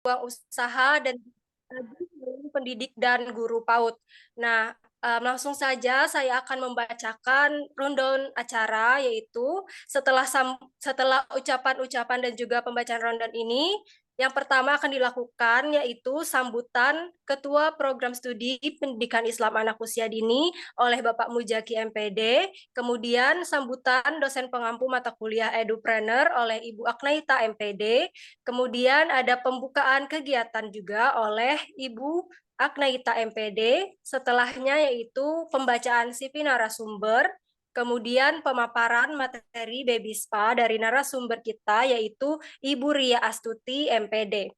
peluang usaha dan pendidik dan guru PAUD. Nah, langsung saja saya akan membacakan rundown acara, yaitu setelah ucapan-ucapan dan juga pembacaan rundown ini, yang pertama akan dilakukan yaitu sambutan Ketua Program Studi Pendidikan Islam Anak Usia Dini oleh Bapak Mujaki MPD, kemudian sambutan dosen pengampu mata kuliah Edupreneur oleh Ibu Aknaita MPD, kemudian ada pembukaan kegiatan juga oleh Ibu Aknaita MPD, setelahnya yaitu pembacaan CV narasumber, kemudian pemaparan materi Baby Spa dari narasumber kita yaitu Ibu Ria Astuti MPD.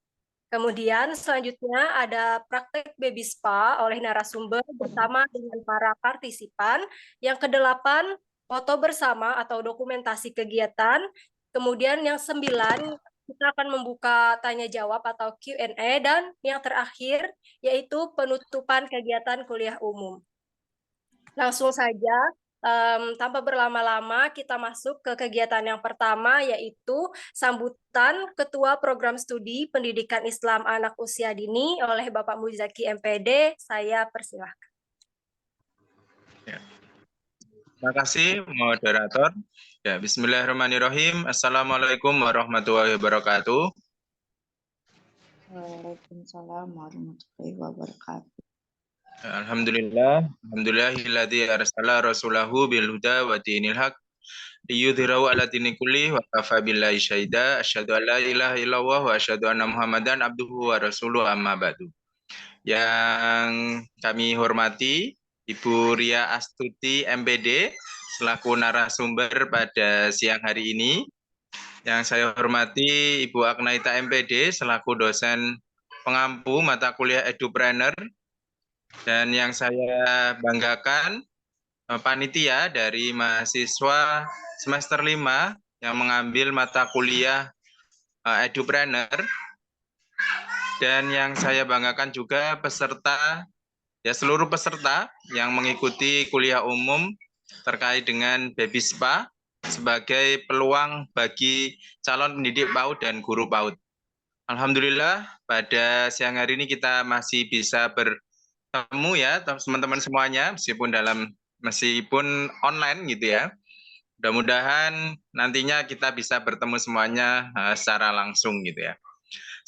Kemudian selanjutnya ada praktek Baby Spa oleh narasumber bersama dengan para partisipan. Yang kedelapan, foto bersama atau dokumentasi kegiatan. Kemudian yang sembilan, kita akan membuka tanya jawab atau Q&A. Dan yang terakhir, yaitu penutupan kegiatan kuliah umum. Langsung saja, tanpa berlama-lama, kita masuk ke kegiatan yang pertama, yaitu sambutan Ketua Program Studi Pendidikan Islam Anak Usia Dini oleh Bapak Muzaki MPD. Saya persilahkan. Ya. Terima kasih, moderator. Ya, Bismillahirrahmanirrahim. Assalamualaikum warahmatullahi wabarakatuh. Waalaikumsalam warahmatullahi wabarakatuh. Alhamdulillahilladzi arsala rasulahu bil huda wa dinil haq liyudhhirahu ala dini kulli wa kafa billahi syahida. Asyhadu an la ilaha illallah wa asyhadu anna Muhammadan abduhu wa rasuluhu, amma ba'du. Yang kami hormati Ibu Ria Astuti MPD selaku narasumber pada siang hari ini. Yang saya hormati Ibu Aknaita MPD selaku dosen pengampu mata kuliah Edupreneur. Dan yang saya banggakan, panitia dari mahasiswa semester 5 yang mengambil mata kuliah Edupreneur. Dan yang saya banggakan juga peserta, ya seluruh peserta yang mengikuti kuliah umum terkait dengan Baby Spa sebagai peluang bagi calon pendidik PAUD dan guru PAUD. Alhamdulillah pada siang hari ini kita masih bisa bertemu ya teman-teman semuanya meskipun online gitu ya. Mudah-mudahan nantinya kita bisa bertemu semuanya secara langsung gitu ya.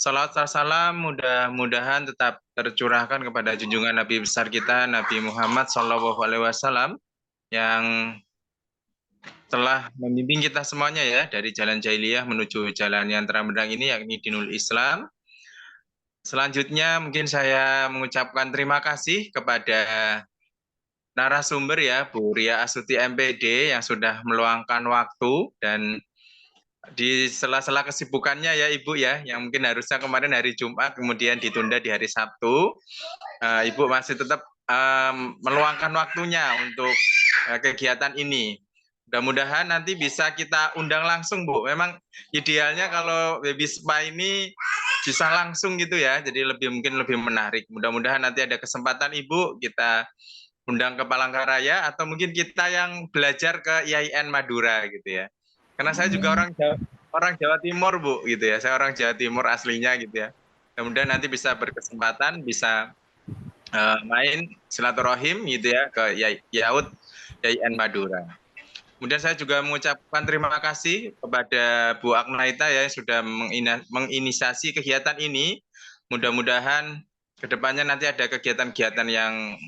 Salawat salam mudah-mudahan tetap tercurahkan kepada junjungan Nabi besar kita Nabi Muhammad SAW yang telah membimbing kita semuanya ya dari jalan jahiliyah menuju jalan yang terang benderang ini, yakni Dinul Islam. Selanjutnya mungkin saya mengucapkan terima kasih kepada narasumber ya Bu Ria Astuti MPD yang sudah meluangkan waktu dan di sela-sela kesibukannya ya Ibu ya, yang mungkin harusnya kemarin hari Jumat kemudian ditunda di hari Sabtu, Ibu masih tetap meluangkan waktunya untuk kegiatan ini. Mudah-mudahan nanti bisa kita undang langsung Bu. Memang idealnya kalau Baby Spa ini bisa langsung gitu ya, jadi mungkin lebih menarik. Mudah-mudahan nanti ada kesempatan Ibu kita undang ke Palangkaraya atau mungkin kita yang belajar ke IAIN Madura gitu ya. Karena saya juga orang Jawa Timur Bu gitu ya. Saya orang Jawa Timur aslinya gitu ya. Kemudian nanti bisa berkesempatan bisa main silaturahim gitu ya ke IAIN Madura. Kemudian saya juga mengucapkan terima kasih kepada Bu Aknaita ya yang sudah menginisiasi kegiatan ini. Mudah-mudahan kedepannya nanti ada kegiatan-kegiatan yang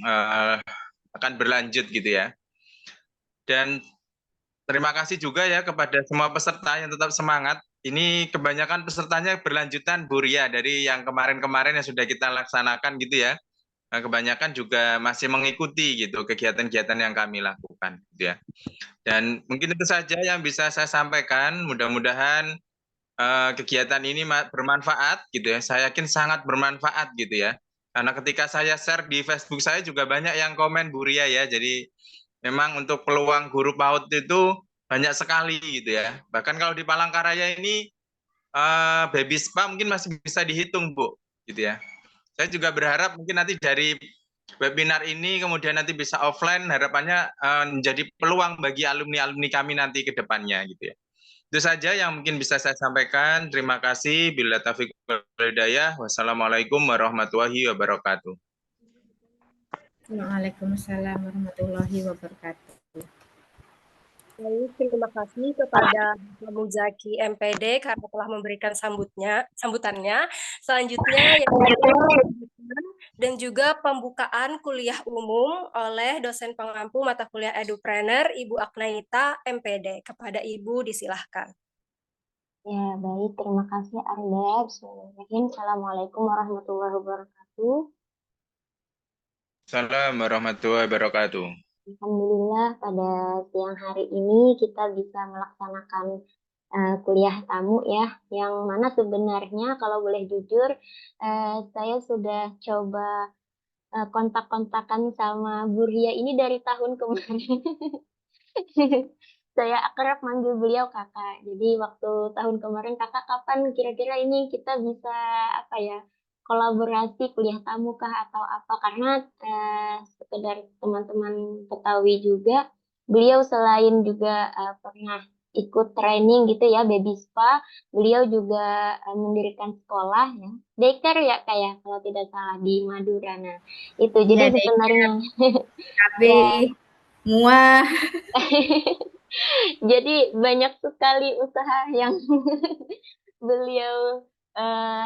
akan berlanjut gitu ya. Dan terima kasih juga ya kepada semua peserta yang tetap semangat. Ini kebanyakan pesertanya berlanjutan Bu Ria dari yang kemarin-kemarin yang sudah kita laksanakan gitu ya. Kebanyakan juga masih mengikuti gitu kegiatan-kegiatan yang kami lakukan gitu ya. Dan mungkin itu saja yang bisa saya sampaikan. Mudah-mudahan kegiatan ini bermanfaat gitu ya. Saya yakin sangat bermanfaat gitu ya. Karena ketika saya share di Facebook saya juga banyak yang komen Bu Ria ya. Jadi memang untuk peluang guru PAUD itu banyak sekali gitu ya. Bahkan kalau di Palangkaraya ini Baby Spa mungkin masih bisa dihitung Bu gitu ya. Saya juga berharap mungkin nanti dari webinar ini kemudian nanti bisa offline, harapannya menjadi peluang bagi alumni-alumni kami nanti ke depannya gitu ya. Itu saja yang mungkin bisa saya sampaikan. Terima kasih. Bila taufiq wal hidayah. Wassalamualaikum warahmatullahi wabarakatuh. Waalaikumsalam warahmatullahi wabarakatuh. Baik, terima kasih kepada Bapak Muzaki MPD karena telah memberikan sambutannya. Selanjutnya dan juga pembukaan kuliah umum oleh dosen pengampu mata kuliah Edupreneur Ibu Aknaita MPD. Kepada Ibu disilahkan. Ya, baik. Terima kasih Anda. Bismillahirrahmanirrahim. Assalamualaikum warahmatullahi wabarakatuh. Assalamualaikum warahmatullahi wabarakatuh. Alhamdulillah pada siang hari ini kita bisa melaksanakan kuliah tamu ya, yang mana sebenarnya kalau boleh jujur saya sudah coba kontak-kontakan sama Bu Ria ini dari tahun kemarin. Saya akrab manggil beliau kakak. Jadi waktu tahun kemarin kakak kapan kira-kira ini kita bisa apa ya kolaborasi kuliah tamu kah atau apa karena sekedar teman-teman ketahui juga beliau selain juga pernah ikut training gitu ya baby spa, beliau juga mendirikan sekolah ya daycare ya kayak kalau tidak salah di Madura. Nah itu jadi sebenarnya KB semua. Jadi banyak sekali usaha yang beliau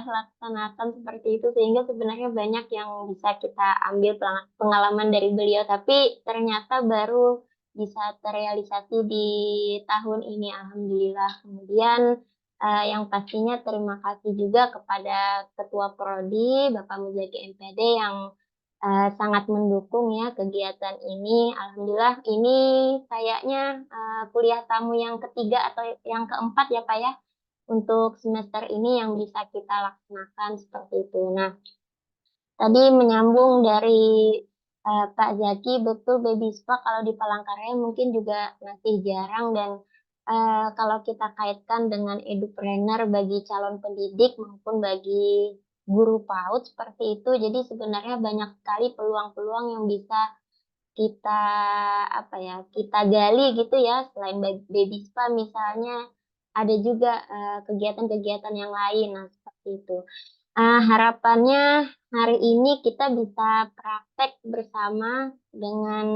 laksanakan seperti itu sehingga sebenarnya banyak yang bisa kita ambil pengalaman dari beliau tapi ternyata baru bisa terrealisasi di tahun ini alhamdulillah. Kemudian yang pastinya terima kasih juga kepada Ketua Prodi Bapak Muzaki MPD yang sangat mendukung ya kegiatan ini. Alhamdulillah ini kayaknya kuliah tamu yang ketiga atau yang keempat ya Pak ya untuk semester ini yang bisa kita laksanakan seperti itu. Nah, tadi menyambung dari Pak Zaki, betul baby spa kalau di Palangkaraya mungkin juga masih jarang dan kalau kita kaitkan dengan edupreneur bagi calon pendidik maupun bagi guru PAUD seperti itu, jadi sebenarnya banyak sekali peluang-peluang yang bisa kita apa ya kita gali gitu ya selain baby spa misalnya ada juga kegiatan-kegiatan yang lain nah seperti itu. Harapannya hari ini kita bisa praktek bersama dengan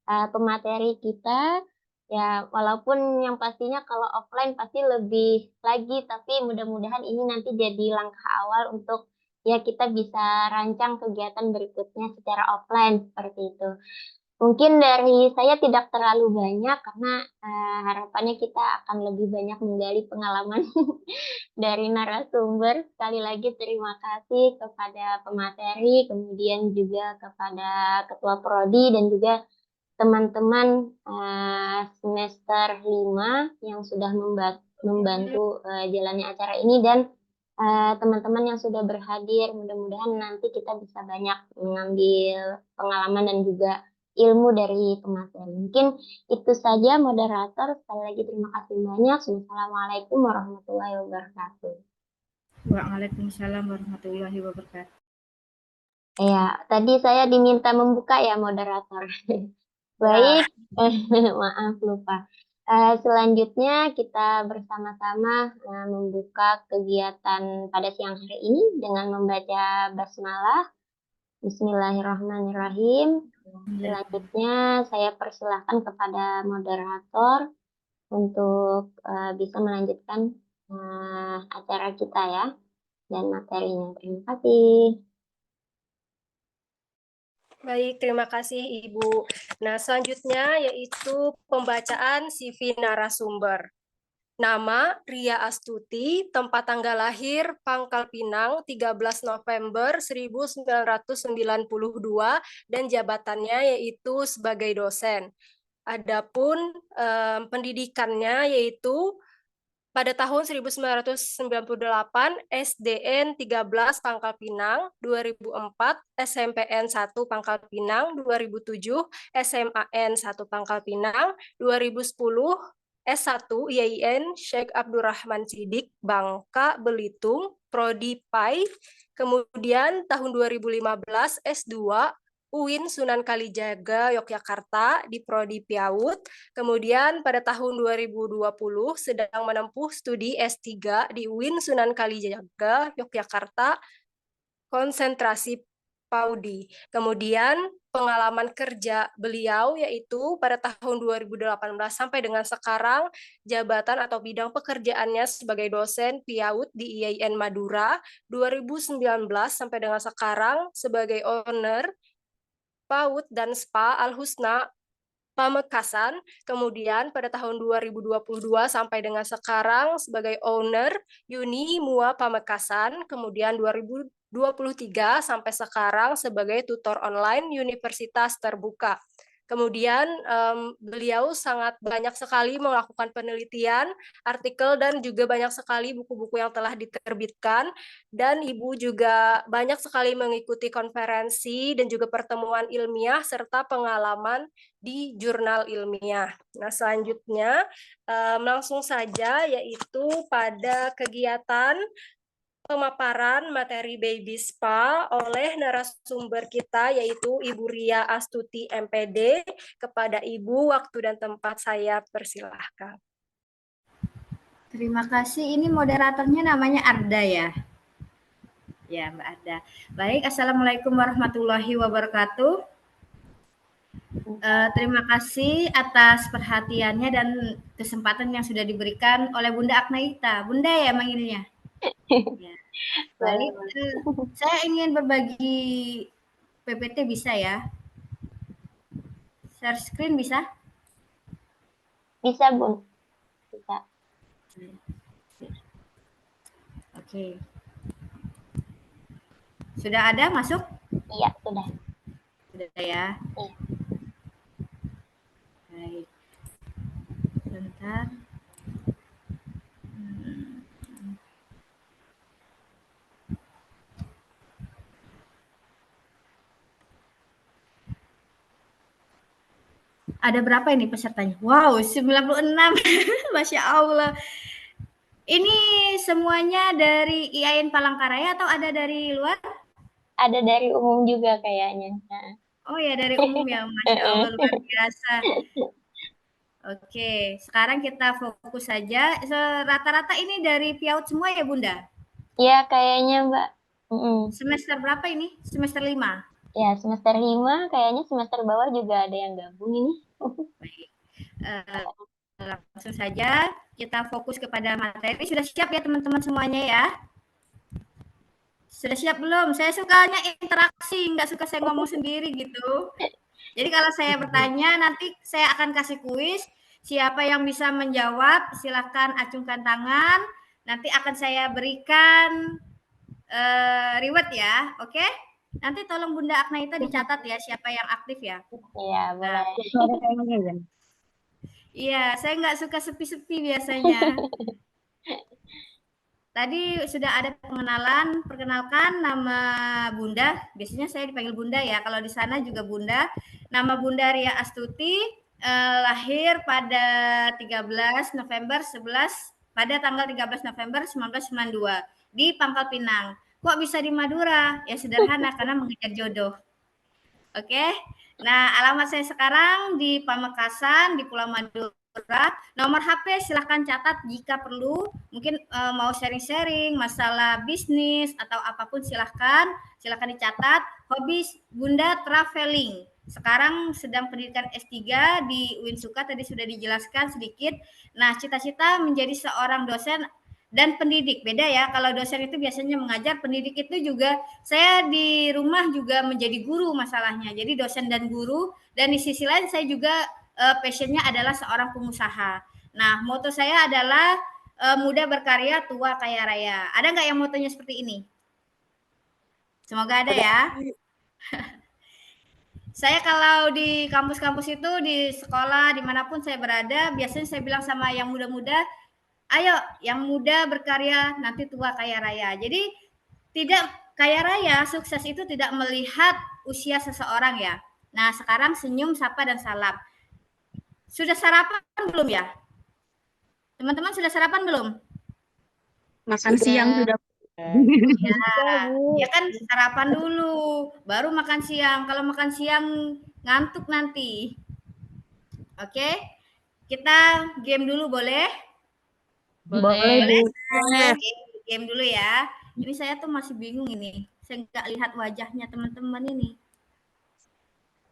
pemateri kita ya walaupun yang pastinya kalau offline pasti lebih lagi tapi mudah-mudahan ini nanti jadi langkah awal untuk ya kita bisa rancang kegiatan berikutnya secara offline seperti itu. Mungkin dari saya tidak terlalu banyak karena harapannya kita akan lebih banyak menggali pengalaman dari narasumber. Sekali lagi terima kasih kepada pemateri, kemudian juga kepada Ketua Prodi dan juga teman-teman semester 5 yang sudah membantu jalannya acara ini dan teman-teman yang sudah berhadir. Mudah-mudahan nanti kita bisa banyak mengambil pengalaman dan juga ilmu dari pemateri. Mungkin itu saja moderator. Sekali lagi terima kasih banyak. Wassalamualaikum warahmatullahi wabarakatuh. Waalaikumsalam warahmatullahi wabarakatuh. Ya, tadi saya diminta membuka ya moderator. Baik, maaf lupa. Selanjutnya kita bersama-sama membuka kegiatan pada siang hari ini dengan membaca basmalah. Bismillahirrahmanirrahim. Selanjutnya saya persilahkan kepada moderator untuk bisa melanjutkan acara kita ya dan materinya. Terima kasih. Baik, terima kasih Ibu. Nah, selanjutnya yaitu pembacaan CV narasumber. Nama Ria Astuti, tempat tanggal lahir Pangkal Pinang 13 November 1992 dan jabatannya yaitu sebagai dosen. Adapun pendidikannya yaitu pada tahun 1998 SDN 13 Pangkal Pinang, 2004 SMPN 1 Pangkal Pinang, 2007 SMAN 1 Pangkal Pinang, 2010 S1 IAIN Syekh Abdurrahman Sidik Bangka Belitung, Prodi PAI, kemudian tahun 2015 S2 UIN Sunan Kalijaga Yogyakarta di Prodi PIAUD. Kemudian pada tahun 2020 sedang menempuh studi S3 di UIN Sunan Kalijaga Yogyakarta konsentrasi PAUDI. Kemudian pengalaman kerja beliau yaitu pada tahun 2018 sampai dengan sekarang jabatan atau bidang pekerjaannya sebagai dosen PIAUD di IAIN Madura, 2019 sampai dengan sekarang sebagai owner PAUD dan SPA Al Husna Pamekasan, kemudian pada tahun 2022 sampai dengan sekarang sebagai owner Uni Mua Pamekasan, kemudian 2023 sampai sekarang sebagai tutor online Universitas Terbuka. Kemudian beliau sangat banyak sekali melakukan penelitian, artikel, dan juga banyak sekali buku-buku yang telah diterbitkan. Dan Ibu juga banyak sekali mengikuti konferensi dan juga pertemuan ilmiah serta pengalaman di jurnal ilmiah. Nah, selanjutnya langsung saja yaitu pada kegiatan pemaparan materi Baby Spa oleh narasumber kita yaitu Ibu Ria Astuti MPD. Kepada Ibu, waktu dan tempat saya persilahkan. Terima kasih. Ini moderatornya namanya Arda ya? Ya, Mbak Arda. Baik, Assalamualaikum warahmatullahi wabarakatuh. Terima kasih atas perhatiannya dan kesempatan yang sudah diberikan oleh Bunda Aknaita. Bunda ya manggilnya? Ya. Baik, saya ingin berbagi PPT bisa ya? Share screen bisa? Bisa, Bun. Bisa. Oke. Sudah ada masuk? Iya, sudah. Sudah ya? Iya. Baik. Sebentar. Ada berapa ini pesertanya? Wow, 96. Masya Allah. Ini semuanya dari IAIN Palangkaraya atau ada dari luar? Ada dari umum juga kayaknya. Oh ya, dari umum ya. Masya Allah, luar biasa. Oke, sekarang kita fokus saja. Rata-rata ini dari PIAUD semua ya, Bunda? Iya, kayaknya, Mbak. Semester berapa ini? Semester 5? Ya, semester 5, kayaknya semester bawah juga ada yang gabung ini. Baik. Langsung saja kita fokus kepada materi. Sudah siap ya teman-teman semuanya ya? Sudah siap belum? Saya sukanya interaksi, nggak suka saya ngomong sendiri gitu. Jadi kalau saya bertanya, nanti saya akan kasih kuis. Siapa yang bisa menjawab, silakan acungkan tangan. Nanti akan saya berikan reward ya, oke? Nanti tolong Bunda Aknaita dicatat ya siapa yang aktif ya. Iya, boleh. Iya, saya nggak suka sepi-sepi biasanya. Tadi sudah ada pengenalan, perkenalkan nama Bunda. Biasanya saya dipanggil Bunda ya. Kalau di sana juga Bunda. Nama Bunda Ria Astuti, lahir pada 13 November 11 pada tanggal 13 November 1992 di Pangkal Pinang. Kok bisa di Madura? Ya sederhana karena mengejar jodoh. Oke. Nah, alamat saya sekarang di Pamekasan di Pulau Madura. Nomor HP silahkan catat jika perlu. Mungkin mau sharing-sharing masalah bisnis atau apapun silahkan dicatat. Hobi Bunda traveling. Sekarang sedang pendidikan S3 di Uinsuka, tadi sudah dijelaskan sedikit. Nah, cita-cita menjadi seorang dosen dan pendidik. Beda ya, kalau dosen itu biasanya mengajar, pendidik itu juga saya di rumah juga menjadi guru masalahnya. Jadi dosen dan guru, dan di sisi lain saya juga passionnya adalah seorang pengusaha. Nah, moto saya adalah muda berkarya, tua kaya raya. Ada nggak yang motonya seperti ini? Semoga ada ya. Saya kalau di kampus-kampus itu, di sekolah, dimanapun saya berada, biasanya saya bilang sama yang muda-muda, ayo yang muda berkarya, nanti tua kaya raya. Jadi tidak kaya raya, sukses itu tidak melihat usia seseorang ya. Nah, sekarang senyum, sapa, dan salam. Sudah sarapan belum ya? Teman-teman sudah sarapan belum? Makan siang sudah. Ya kan sarapan dulu, baru makan siang. Kalau makan siang ngantuk nanti. Oke, kita game dulu boleh? Boleh, Bu. Game dulu ya. Ini saya tuh masih bingung ini. Saya nggak lihat wajahnya teman-teman ini.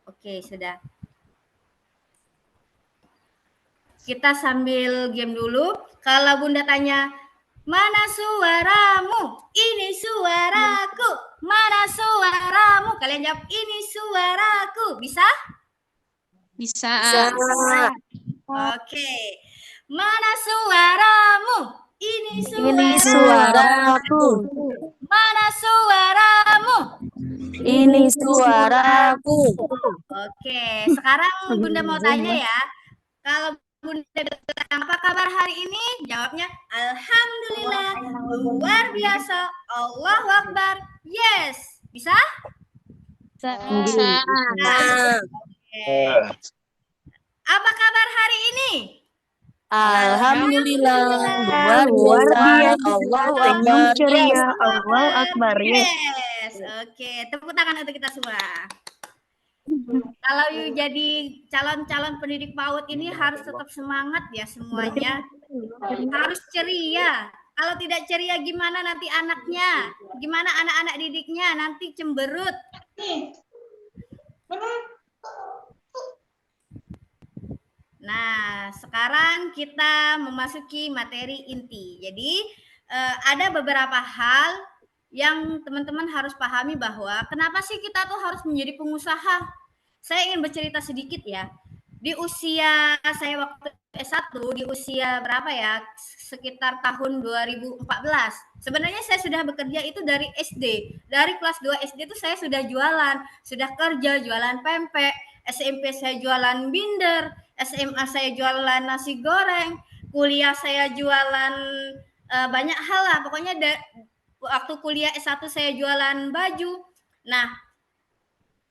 Oke, sudah. Kita sambil game dulu. Kalau Bunda tanya, mana suaramu? Ini suaraku. Mana suaramu? Kalian jawab, ini suaraku. Bisa? Bisa. Oke. Mana suaramu? Ini suaraku. Mana suaramu? Ini suaraku. Oke, sekarang Bunda mau tanya ya. Kalau Bunda bilang, apa kabar hari ini? Jawabnya, alhamdulillah, luar biasa, Allahu Akbar. Yes. Bisa? Bisa. Oke. Apa kabar hari ini? Alhamdulillah, luar biasa, Allahu Akbar. Ceria, Allahu Akbar. Yes. Oke, tepuk tangan untuk kita semua. Kalau you jadi calon-calon pendidik PAUD ini harus tetap semangat ya semuanya. Harus ceria. Kalau tidak ceria gimana nanti anaknya? Gimana anak-anak didiknya? Nanti cemberut. Nah, sekarang kita memasuki materi inti. Jadi, ada beberapa hal yang teman-teman harus pahami bahwa kenapa sih kita tuh harus menjadi pengusaha. Saya ingin bercerita sedikit ya. Di usia saya waktu S1, di usia berapa ya? Sekitar tahun 2014. Sebenarnya saya sudah bekerja itu dari SD. Dari kelas 2 SD itu saya sudah jualan, sudah kerja, jualan pempek. SMP saya jualan binder, SMA saya jualan nasi goreng, kuliah saya jualan banyak hal lah. Pokoknya waktu kuliah S1 saya jualan baju. Nah,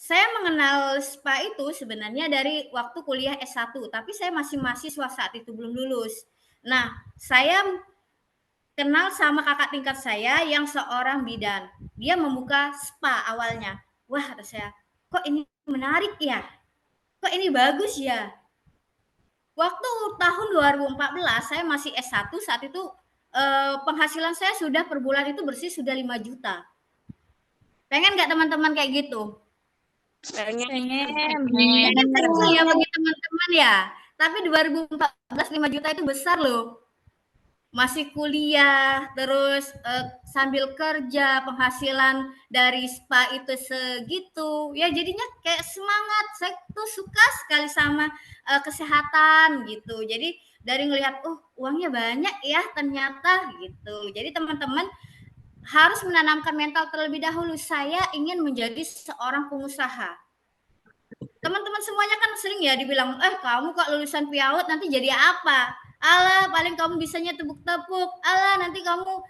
saya mengenal SPA itu sebenarnya dari waktu kuliah S1, tapi saya masih mahasiswa saat itu, belum lulus. Nah, saya kenal sama kakak tingkat saya yang seorang bidan. Dia membuka SPA awalnya. Wah, kata saya, kok ini menarik ya? Kok ini bagus ya? Waktu tahun 2014 saya masih S1, saat itu penghasilan saya sudah per bulan itu bersih sudah 5 juta. Pengen nggak teman-teman kayak gitu? Pengen. Kecil ya bagi teman-teman ya. Tapi 2014 5 juta itu besar loh. Masih kuliah, terus sambil kerja, penghasilan dari SPA itu segitu. Ya jadinya kayak semangat. Saya tuh suka sekali sama kesehatan gitu. Jadi dari ngelihat, uangnya banyak ya ternyata gitu. Jadi teman-teman harus menanamkan mental terlebih dahulu. Saya ingin menjadi seorang pengusaha. Teman-teman semuanya kan sering ya dibilang, kamu kok lulusan PIAUD nanti jadi apa? Alah, paling kamu bisanya tepuk-tepuk. Alah, nanti kamu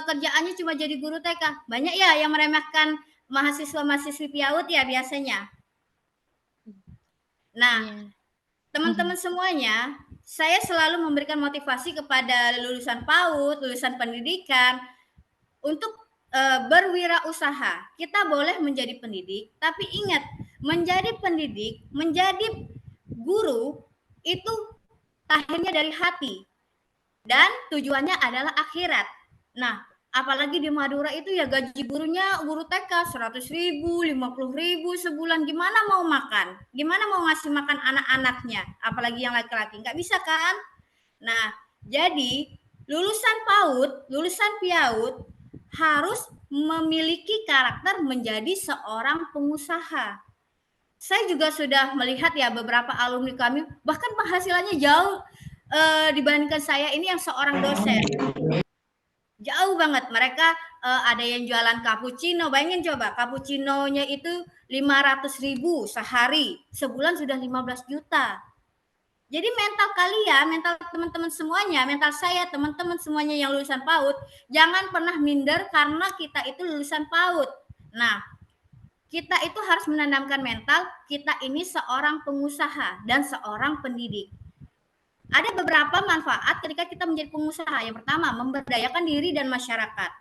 kerjaannya cuma jadi guru TK. Banyak ya yang meremehkan mahasiswa-mahasiswi PIAUD ya biasanya. Nah, teman-teman semuanya, saya selalu memberikan motivasi kepada lulusan PAUD, lulusan pendidikan, untuk berwirausaha. Kita boleh menjadi pendidik, tapi ingat, menjadi pendidik, menjadi guru, itu akhirnya dari hati. Dan tujuannya adalah akhirat. Nah, apalagi di Madura itu ya gaji gurunya, guru TK 100.000, 50.000 sebulan. Gimana mau makan? Gimana mau ngasih makan anak-anaknya? Apalagi yang laki-laki. Nggak bisa kan? Nah, jadi lulusan PAUD, lulusan PIAUD harus memiliki karakter menjadi seorang pengusaha. Saya juga sudah melihat ya beberapa alumni kami, bahkan penghasilannya jauh dibandingkan saya ini yang seorang dosen. Jauh banget. Mereka ada yang jualan cappuccino. Bayangin coba, cappuccino-nya itu 500.000 sehari. Sebulan sudah 15 juta. Jadi mental kalian, mental teman-teman semuanya, mental saya, teman-teman semuanya yang lulusan PAUD, jangan pernah minder karena kita itu lulusan PAUD. Nah, kita itu harus menanamkan mental, kita ini seorang pengusaha dan seorang pendidik. Ada beberapa manfaat ketika kita menjadi pengusaha. Yang pertama, memberdayakan diri dan masyarakat.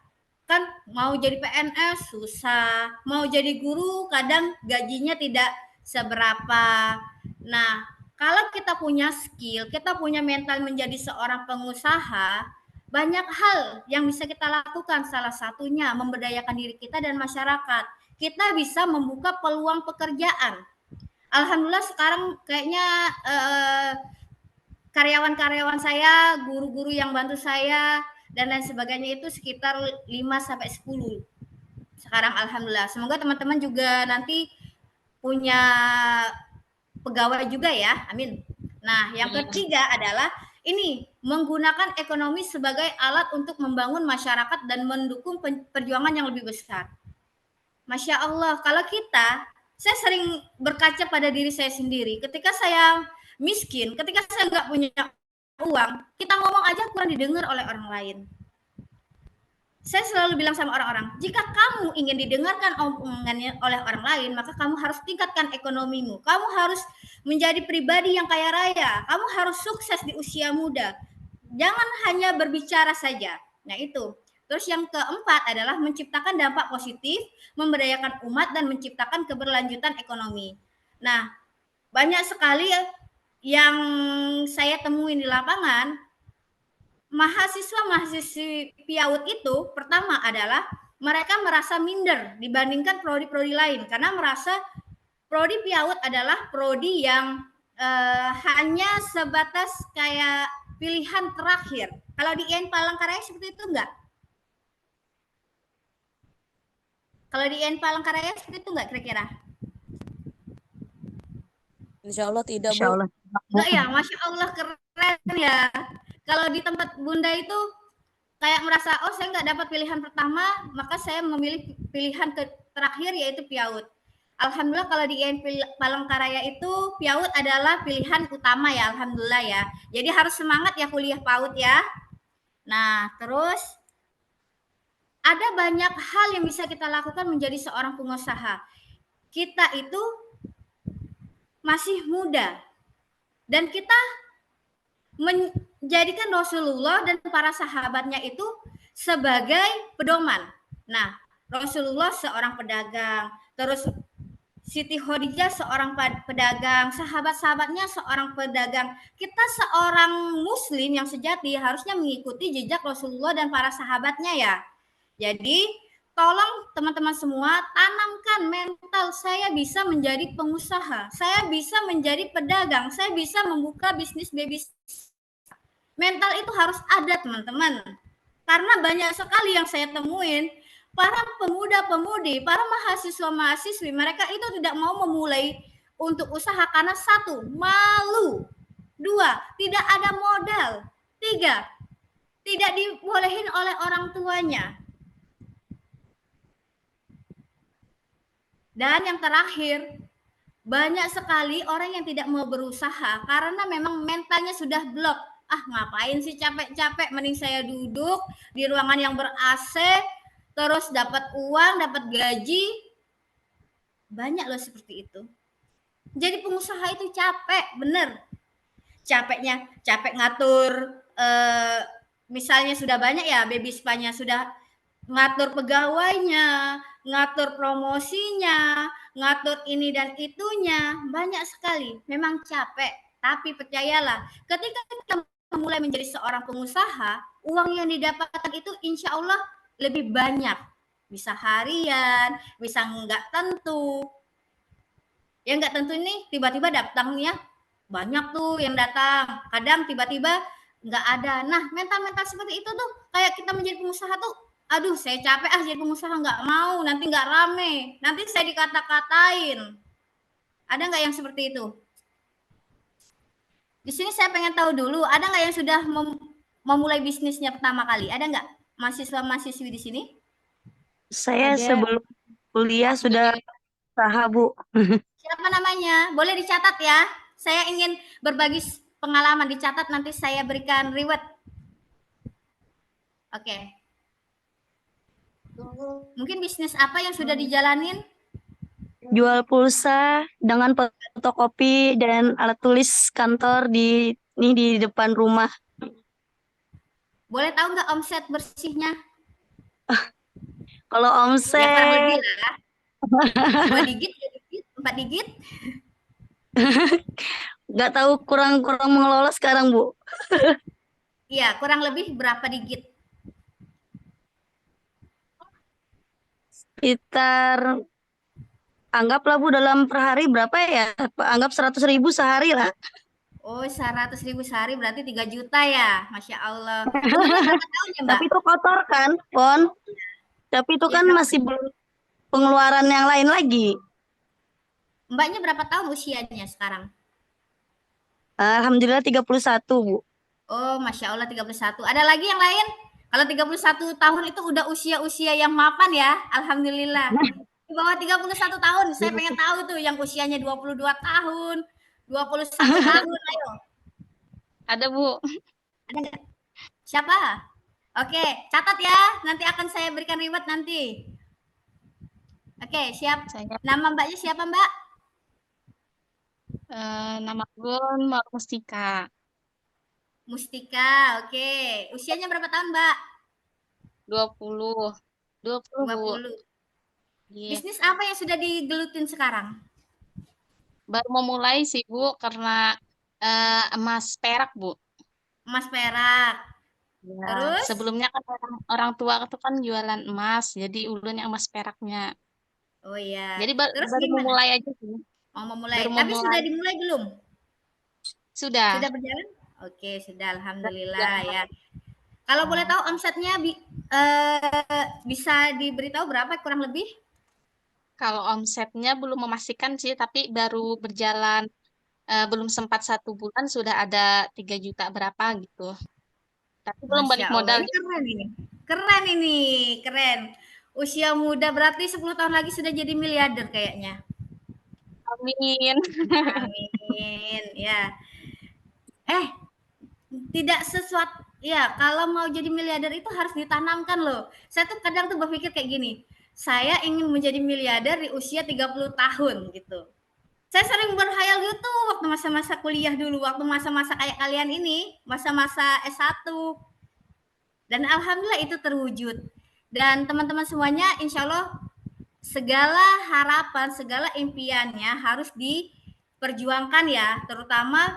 Kan mau jadi PNS susah, mau jadi guru kadang gajinya tidak seberapa. Nah, kalau kita punya skill, kita punya mental menjadi seorang pengusaha, banyak hal yang bisa kita lakukan. Salah satunya memberdayakan diri kita dan masyarakat. Kita bisa membuka peluang pekerjaan. Alhamdulillah sekarang kayaknya karyawan-karyawan saya, guru-guru yang bantu saya dan lain sebagainya itu sekitar 5 sampai 10. Sekarang alhamdulillah. Semoga teman-teman juga nanti punya pegawai juga ya. Amin. Nah, yang ketiga adalah ini menggunakan ekonomi sebagai alat untuk membangun masyarakat dan mendukung perjuangan yang lebih besar. Masya Allah, kalau saya sering berkaca pada diri saya sendiri. Ketika saya miskin, ketika saya nggak punya uang, kita ngomong aja kurang didengar oleh orang lain. Saya selalu bilang sama orang-orang, jika kamu ingin didengarkan omongannya oleh orang lain, maka kamu harus tingkatkan ekonomimu. Kamu harus menjadi pribadi yang kaya raya. Kamu harus sukses di usia muda. Jangan hanya berbicara saja. Nah itu. Terus yang keempat adalah menciptakan dampak positif, memberdayakan umat, dan menciptakan keberlanjutan ekonomi. Nah, banyak sekali yang saya temuin di lapangan, mahasiswa-mahasiswi PIAUD itu pertama adalah mereka merasa minder dibandingkan prodi-prodi lain karena merasa prodi PIAUD adalah prodi yang hanya sebatas kayak pilihan terakhir. Kalau di IAIN Palangkaraya seperti itu enggak? Kalau di IAIN Palangkaraya seperti itu enggak kira-kira? Insya Allah tidak, Insya Bu. Allah. Enggak ya, Masya Allah keren ya. Kalau di tempat Bunda itu kayak merasa, oh saya nggak dapat pilihan pertama, maka saya memilih pilihan terakhir yaitu PIAUD. Alhamdulillah kalau di IAIN Palangkaraya itu PIAUD adalah pilihan utama ya, alhamdulillah ya. Jadi harus semangat ya kuliah PAUD ya. Nah, terus ada banyak hal yang bisa kita lakukan menjadi seorang pengusaha. Kita itu masih muda dan kita menjadikan Rasulullah dan para sahabatnya itu sebagai pedoman. Nah, Rasulullah seorang pedagang, terus Siti Khadijah seorang pedagang, sahabat-sahabatnya seorang pedagang. Kita seorang muslim yang sejati harusnya mengikuti jejak Rasulullah dan para sahabatnya ya. Jadi, tolong teman-teman semua tanamkan mental saya bisa menjadi pengusaha, saya bisa menjadi pedagang, saya bisa membuka bisnis baby. Mental itu harus ada teman-teman. Karena banyak sekali yang saya temuin, para pemuda-pemudi, para mahasiswa-mahasiswi, mereka itu tidak mau memulai untuk usaha karena satu, malu. Dua, tidak ada modal. Tiga, tidak dibolehin oleh orang tuanya. Dan yang terakhir, banyak sekali orang yang tidak mau berusaha karena memang mentalnya sudah blok. Ah, ngapain sih capek-capek, mending saya duduk di ruangan yang ber-AC, terus dapat uang, dapat gaji. Banyak loh seperti itu. Jadi pengusaha itu capek, bener. Capek ngatur, misalnya sudah banyak ya baby spa-nya, sudah ngatur pegawainya, ngatur promosinya, ngatur ini dan itunya, banyak sekali. Memang capek, tapi percayalah, ketika kita mulai menjadi seorang pengusaha, uang yang didapatkan itu insya Allah lebih banyak. Bisa harian, bisa nggak tentu. Yang nggak tentu ini tiba-tiba datangnya banyak tuh yang datang. Kadang tiba-tiba nggak ada. Nah, mental-mental seperti itu tuh kayak kita menjadi pengusaha tuh, aduh saya capek jadi pengusaha, nggak mau, nanti nggak rame, nanti saya dikata-katain. Ada nggak yang seperti itu? Di sini saya pengen tahu dulu, ada nggak yang sudah memulai bisnisnya pertama kali? Ada nggak mahasiswa-mahasiswi di sini? Saya Ada. sebelum kuliah sudah usaha, Bu. Siapa namanya? Boleh dicatat ya. Saya ingin berbagi pengalaman, dicatat nanti saya berikan reward. Oke. Mungkin bisnis apa yang sudah dijalanin? Jual pulsa dengan fotokopi dan alat tulis kantor di depan rumah. Boleh tahu nggak omset bersihnya? Kalau Ya kurang lebih omset lah. 2 digit, 3 digit, 4 digit. nggak tahu, kurang mengelola sekarang, Bu. Iya, kurang lebih berapa digit? Sekitar anggaplah Bu dalam per hari berapa ya? Anggap 100.000 sehari lah. Oh, 100.000 sehari berarti 3 juta ya? Masya Allah. Umurnya berapa tahun ya, Mbak? Tapi itu kotor kan, Pon? Tapi itu Ya, kan masih belum pengeluaran yang lain lagi. Mbaknya berapa tahun usianya sekarang? Alhamdulillah 31, Bu. Oh, Masya Allah 31. Ada lagi yang lain? Kalau 31 tahun itu udah usia-usia yang mapan ya. Alhamdulillah. Di bawah 31 tahun, saya pengen tahu tuh yang usianya 22 tahun, 21 tahun, ayo. Ada, Bu. Ada nggak? Siapa? Oke, catat ya. Nanti akan saya berikan reward nanti. Oke, siap. Saya Nama Mbaknya siapa, Mbak? nama Gun Mustika. Mustika. Oke. Usianya berapa tahun, Mbak? 20. 20, Bu. 20. Iya. Bisnis apa yang sudah digelutin sekarang? Baru mau mulai sih, Bu, karena emas perak, Bu. Emas perak. Ya, Terus? sebelumnya kan orang tua itu kan jualan emas, jadi ulun yang emas peraknya. Oh iya. Jadi Terus baru gimana? memulai aja sih. Mau memulai. Baru Tapi memulai. sudah dimulai belum? Sudah. Sudah berjalan? Oke, sudah. Alhamdulillah ya. Kalau boleh tahu omsetnya bisa diberitahu berapa kurang lebih? Kalau omsetnya belum memastikan sih, tapi baru berjalan belum sempat 1 bulan sudah ada 3 juta berapa gitu. Tapi belum Masya balik Allah, modal. ini keren ini. Keren ini, keren. Usia muda berarti 10 tahun lagi sudah jadi miliarder kayaknya. Amin. Amin, ya. Tidak sesuatu, ya kalau mau jadi miliarder itu harus ditanamkan loh. Saya tuh kadang tuh berpikir kayak gini, saya ingin menjadi miliarder di usia 30 tahun gitu. Saya sering berhayal gitu waktu masa-masa kuliah dulu, waktu masa-masa kayak kalian ini, masa-masa S1. Dan alhamdulillah itu terwujud. Dan teman-teman semuanya insya Allah segala harapan, segala impiannya harus diperjuangkan ya, terutama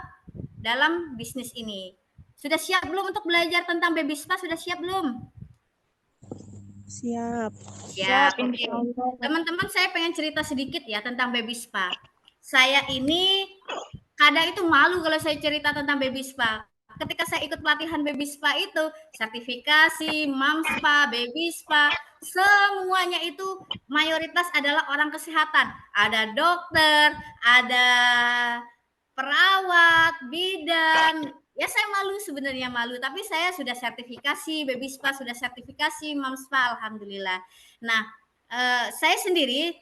dalam bisnis ini. Sudah siap belum untuk belajar tentang baby spa? Sudah siap belum? Siap. Siap, oke. Teman-teman, saya pengen cerita sedikit ya tentang baby spa. Saya ini kadang itu malu kalau saya cerita tentang baby spa. Ketika saya ikut pelatihan baby spa itu, sertifikasi, mom spa, baby spa, semuanya itu mayoritas adalah orang kesehatan. Ada dokter, ada perawat, bidan. Ya saya malu sebenarnya malu, tapi saya sudah sertifikasi baby spa, sudah sertifikasi mom spa, alhamdulillah. Nah, saya sendiri,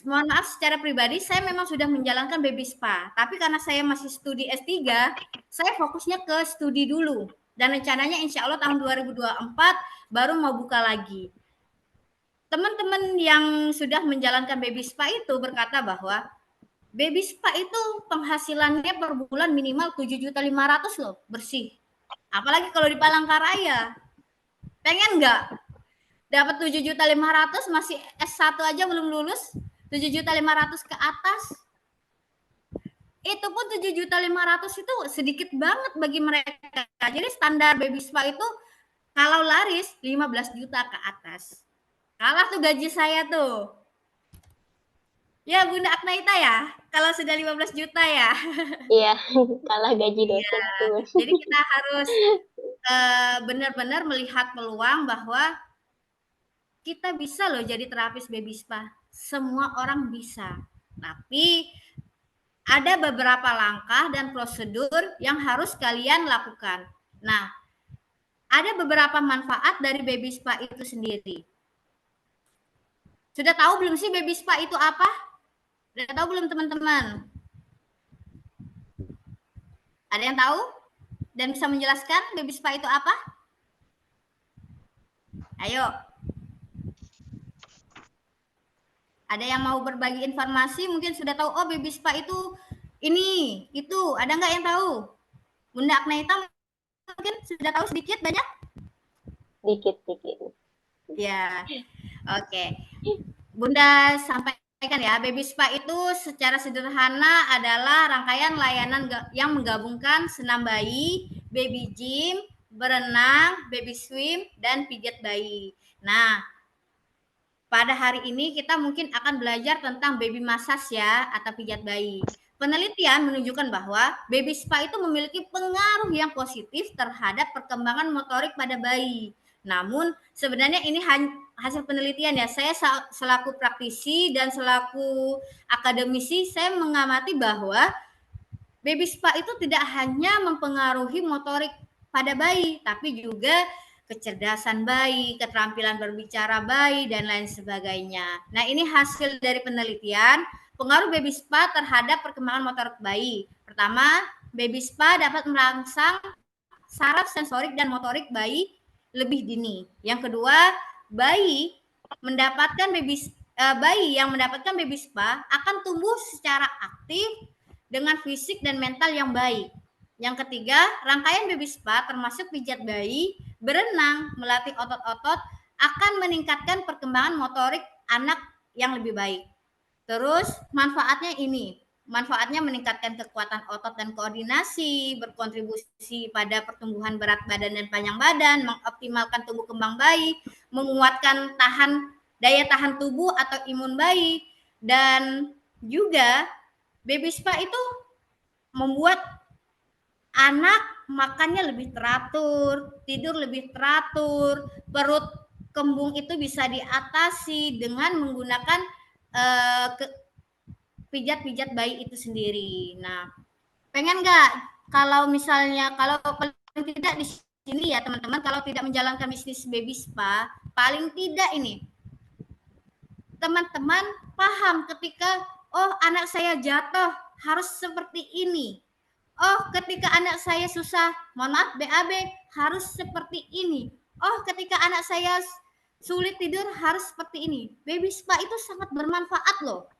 mohon maaf secara pribadi, saya memang sudah menjalankan baby spa, tapi karena saya masih studi S3, saya fokusnya ke studi dulu. Dan rencananya insya Allah tahun 2024 baru mau buka lagi. Teman-teman yang sudah menjalankan baby spa itu berkata bahwa baby spa itu penghasilannya per bulan minimal 7.500.000 loh, bersih. Apalagi kalau di Palangkaraya. Pengen nggak? Dapat 7.500.000 masih S1 aja belum lulus, 7.500.000 ke atas. Itu pun 7.500.000 itu sedikit banget bagi mereka. Jadi standar baby spa itu kalau laris 15 juta ke atas. Kalah tuh gaji saya tuh. Ya Bunda Aknaita ya, kalau sudah 15 juta ya. Iya, kalah gaji dosen tuh. Jadi kita harus benar-benar melihat peluang bahwa kita bisa loh jadi terapis baby spa. Semua orang bisa. Tapi ada beberapa langkah dan prosedur yang harus kalian lakukan. Nah, ada beberapa manfaat dari baby spa itu sendiri. Sudah tahu belum sih baby spa itu apa? Sudah tahu belum teman-teman? Ada yang tahu dan bisa menjelaskan baby spa itu apa? Ayo. Ada yang mau berbagi informasi? Mungkin sudah tahu, oh baby spa itu ini, itu. Ada nggak yang tahu? Bunda Aknaita mungkin sudah tahu sedikit, banyak? Dikit-dikit. Ya. Oke. Bunda sampaikan ya, baby spa itu secara sederhana adalah rangkaian layanan yang menggabungkan senam bayi, baby gym, berenang, baby swim, dan pijat bayi. Nah, pada hari ini kita mungkin akan belajar tentang baby massage ya, atau pijat bayi. Penelitian menunjukkan bahwa baby spa itu memiliki pengaruh yang positif terhadap perkembangan motorik pada bayi. Namun sebenarnya ini hasil penelitian ya. Saya selaku praktisi dan selaku akademisi, saya mengamati bahwa baby spa itu tidak hanya mempengaruhi motorik pada bayi, tapi juga kecerdasan bayi, keterampilan berbicara bayi, dan lain sebagainya. Nah, ini hasil dari penelitian pengaruh baby spa terhadap perkembangan motorik bayi. Pertama, baby spa dapat merangsang saraf sensorik dan motorik bayi lebih dini. Yang kedua, bayi yang mendapatkan baby spa akan tumbuh secara aktif dengan fisik dan mental yang baik. Yang ketiga, rangkaian baby spa termasuk pijat bayi, berenang, melatih otot-otot akan meningkatkan perkembangan motorik anak yang lebih baik. Terus manfaatnya ini, manfaatnya meningkatkan kekuatan otot dan koordinasi, berkontribusi pada pertumbuhan berat badan dan panjang badan, mengoptimalkan tumbuh kembang bayi, menguatkan daya tahan tubuh atau imun bayi, dan juga baby spa itu membuat anak makannya lebih teratur, tidur lebih teratur, perut kembung itu bisa diatasi dengan menggunakan pijat-pijat bayi itu sendiri. Nah, pengen nggak kalau misalnya kalau paling tidak di sini ya teman-teman, kalau tidak menjalankan bisnis baby spa, paling tidak ini teman-teman paham ketika anak saya jatuh harus seperti ini. Ketika anak saya susah, mohon maaf BAB harus seperti ini. Ketika anak saya sulit tidur harus seperti ini. Baby spa itu sangat bermanfaat loh.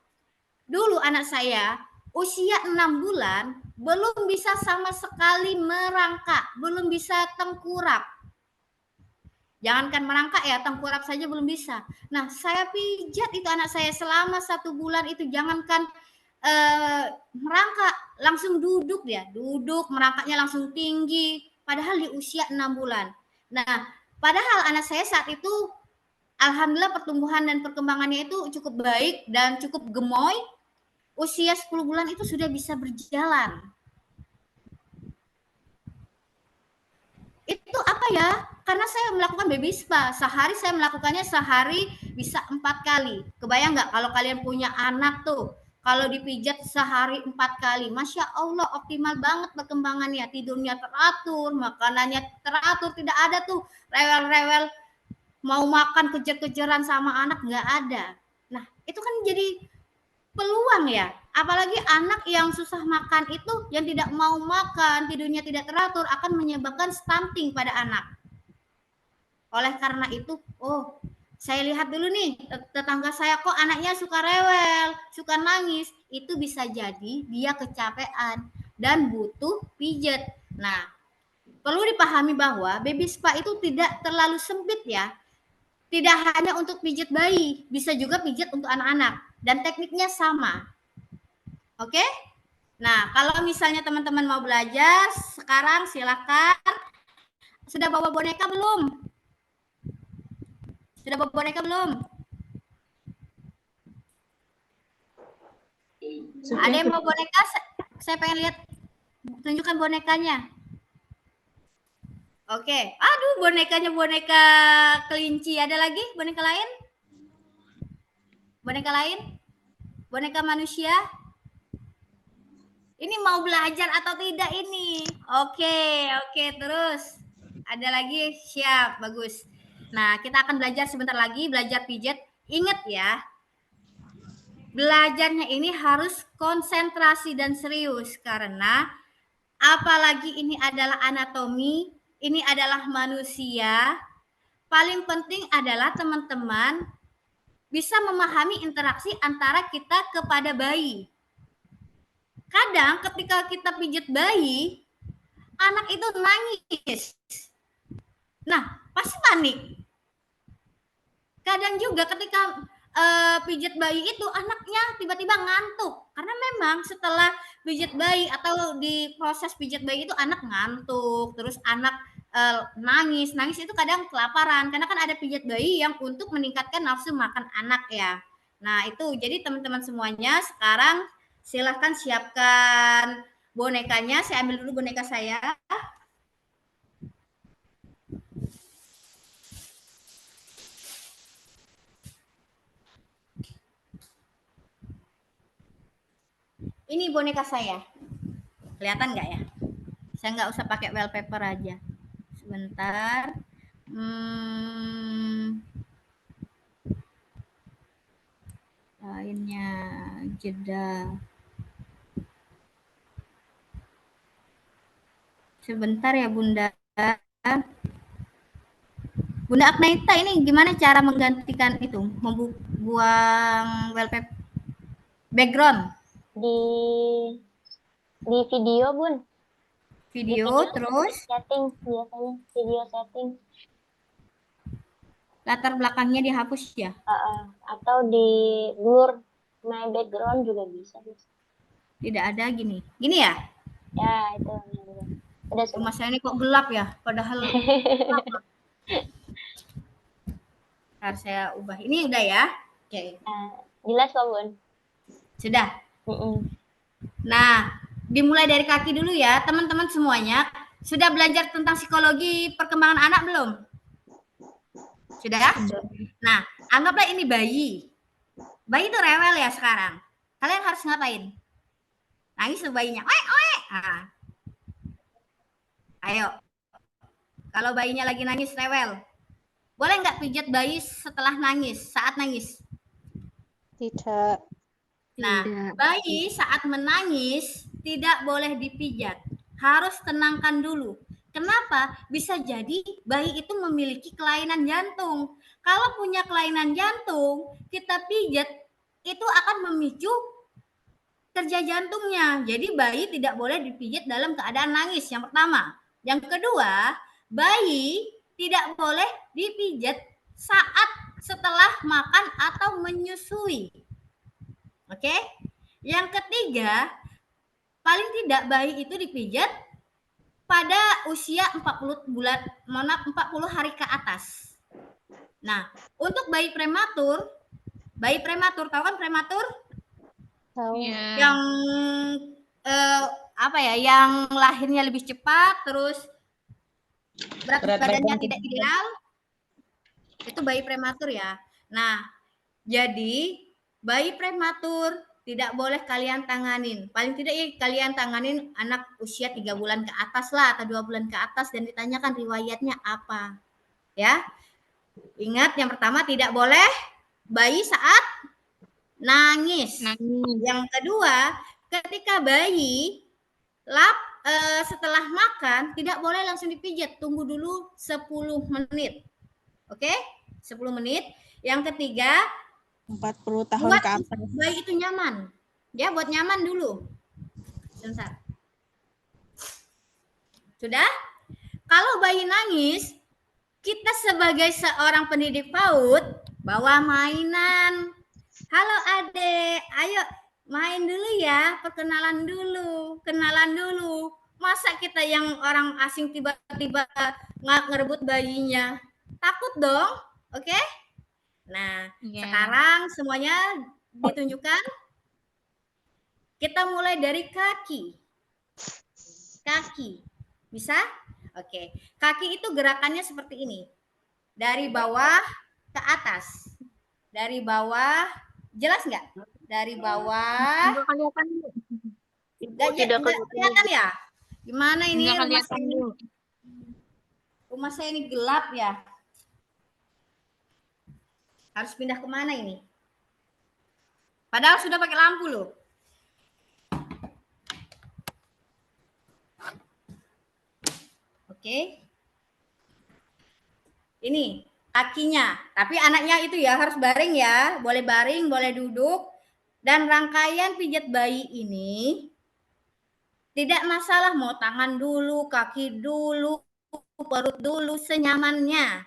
Dulu anak saya usia 6 bulan belum bisa sama sekali merangkak, belum bisa tengkurap. Jangankan merangkak ya, tengkurap saja belum bisa. Nah, saya pijat itu anak saya selama 1 bulan itu, jangankan merangkak, langsung duduk dia, duduk, merangkaknya langsung tinggi, padahal di usia 6 bulan. Nah, padahal anak saya saat itu alhamdulillah pertumbuhan dan perkembangannya itu cukup baik dan cukup gemoy. Usia 10 bulan itu sudah bisa berjalan. Itu apa ya? Karena saya melakukan baby spa, saya melakukannya sehari bisa 4 kali. Kebayang nggak kalau kalian punya anak tuh, kalau dipijat sehari 4 kali, Masya Allah optimal banget perkembangannya, tidurnya teratur, makanannya teratur, tidak ada tuh rewel-rewel mau makan kejar-kejaran sama anak, nggak ada. Nah, itu kan jadi peluang ya, apalagi anak yang susah makan itu, yang tidak mau makan, tidurnya tidak teratur, akan menyebabkan stunting pada anak. Oleh karena itu, saya lihat dulu nih, tetangga saya kok anaknya suka rewel, suka nangis, itu bisa jadi dia kecapean dan butuh pijat. Nah, perlu dipahami bahwa baby spa itu tidak terlalu sempit ya. Tidak hanya untuk pijat bayi, bisa juga pijat untuk anak-anak, dan tekniknya sama. Oke? Nah, kalau misalnya teman-teman mau belajar, sekarang silakan. Sudah bawa boneka belum? Sudah bawa boneka belum? Ada yang mau boneka? Saya pengen lihat, tunjukkan bonekanya. Oke. Aduh, bonekanya boneka kelinci. Ada lagi boneka lain? Boneka lain? Boneka manusia? Ini mau belajar atau tidak ini? Oke, terus. Ada lagi? Siap, bagus. Nah, kita akan belajar sebentar lagi, belajar pijat. Ingat ya, belajarnya ini harus konsentrasi dan serius, karena apalagi ini adalah anatomi, ini adalah manusia. Paling penting adalah teman-teman bisa memahami interaksi antara kita kepada bayi. Kadang ketika kita pijat bayi, anak itu nangis. Nah, pasti panik. Kadang juga ketika pijat bayi itu anaknya tiba-tiba ngantuk karena memang setelah pijat bayi atau di proses pijat bayi itu anak ngantuk, terus anak nangis itu kadang kelaparan karena kan ada pijat bayi yang untuk meningkatkan nafsu makan anak ya. Nah itu jadi teman-teman semuanya sekarang silahkan siapkan bonekanya. Saya ambil dulu boneka saya. Ini boneka saya. Kelihatan nggak ya? Saya nggak usah pakai wallpaper aja. Sebentar. Lainnya jeda. Sebentar ya Bunda. Bunda Agnaita, ini gimana cara menggantikan itu? Membuang wallpaper background di video, Bun. Video terus Setting biasanya, video setting. Latar belakangnya dihapus ya? Atau di blur my background juga bisa. Tidak ada gini. Gini ya? Ya, itu. Udah rumah saya ini kok gelap ya? Padahal harus saya ubah. Ini udah ya? Oke. Jelas kok, Bun. Sudah? Nah, dimulai dari kaki dulu ya. Teman-teman semuanya, sudah belajar tentang psikologi perkembangan anak belum? Sudah? Nah, anggaplah ini bayi. Bayi itu rewel ya sekarang. Kalian harus ngapain? Nangis tuh bayinya. Oe. Nah. Ayo. Kalau bayinya lagi nangis rewel, boleh nggak pijat bayi setelah nangis, saat nangis? Tidak. Nah, bayi saat menangis tidak boleh dipijat. Harus tenangkan dulu. Kenapa? Bisa jadi bayi itu memiliki kelainan jantung. Kalau punya kelainan jantung, kita pijat itu akan memicu kerja jantungnya. Jadi bayi tidak boleh dipijat dalam keadaan nangis. Yang pertama. Yang kedua, bayi tidak boleh dipijat saat setelah makan atau menyusui. Oke? Yang ketiga, paling tidak bayi itu dipijat pada usia 40 hari ke atas. Nah, untuk bayi prematur tahu kan prematur? Tahu. Yang yang lahirnya lebih cepat, terus berat badannya tidak ideal, itu bayi prematur ya. Nah, jadi bayi prematur tidak boleh kalian tanganin. Paling tidak ya kalian tanganin anak usia 3 bulan ke atas lah, atau 2 bulan ke atas, dan ditanyakan riwayatnya apa. Ya. Ingat, yang pertama tidak boleh bayi saat nangis. Yang kedua, ketika bayi setelah makan tidak boleh langsung dipijat, tunggu dulu 10 menit. Oke? 10 menit. Yang ketiga, 40 tahun buat ke atas. bayi itu nyaman. Ya, buat nyaman dulu. Sebentar. Sudah? Kalau bayi nangis, kita sebagai seorang pendidik PAUD bawa mainan. Halo Adek, ayo main dulu ya, perkenalan dulu, kenalan dulu. Masa kita yang orang asing tiba-tiba ngerebut bayinya? Takut dong, oke? Nah, sekarang semuanya ditunjukkan. Kita mulai dari kaki. Kaki. Bisa? Oke. Kaki itu gerakannya seperti ini. Dari bawah ke atas. Dari bawah, jelas nggak? Dari bawah. Tidak kelihatan ya? Gimana ini rumah saya ini gelap ya? Harus pindah kemana ini? Padahal sudah pakai lampu loh. Oke. Ini kakinya. Tapi anaknya itu ya harus baring ya. Boleh baring, boleh duduk. Dan rangkaian pijat bayi ini tidak masalah mau tangan dulu, kaki dulu, perut dulu, senyamannya.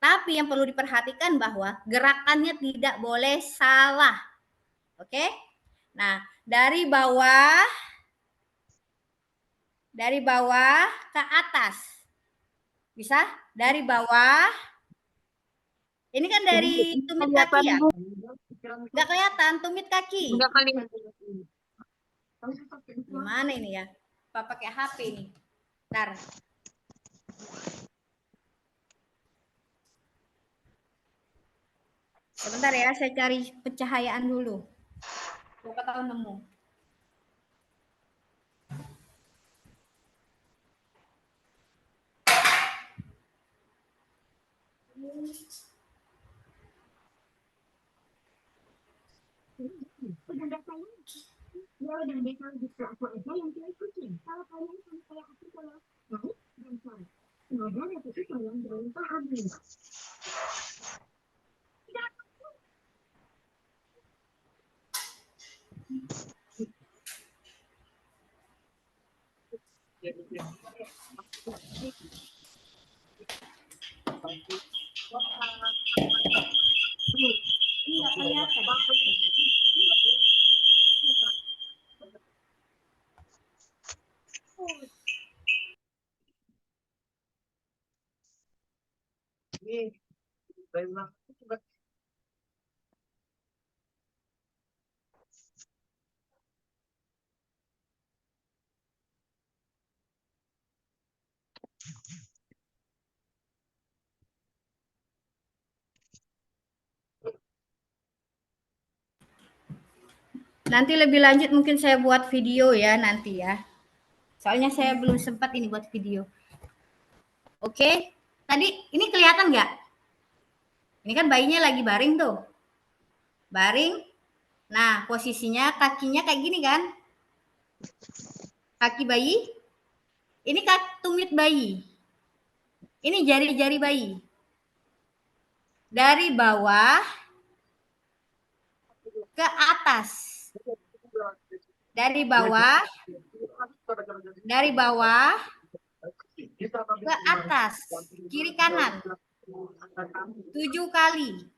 Tapi yang perlu diperhatikan bahwa gerakannya tidak boleh salah. Oke? Nah, dari bawah ke atas. Bisa? Dari bawah. Ini kan dari tumit kaki ya? Nggak kelihatan tumit kaki. Enggak kali. Gimana ini ya? Pak pakai HP ini. Bentar. Sebentar ya, saya cari pencahayaan dulu. Berapa tahun nemu? Ini nggak kelihatan. Nanti lebih lanjut mungkin saya buat video ya nanti ya. Soalnya saya belum sempat ini buat video. Oke, tadi ini kelihatan nggak? Ini kan bayinya lagi baring tuh. Baring. Nah, posisinya kakinya kayak gini kan? Kaki bayi. Ini kaki tumit bayi. Ini jari-jari bayi. Dari bawah ke atas. Dari bawah ke atas, kiri kanan. 7 kali.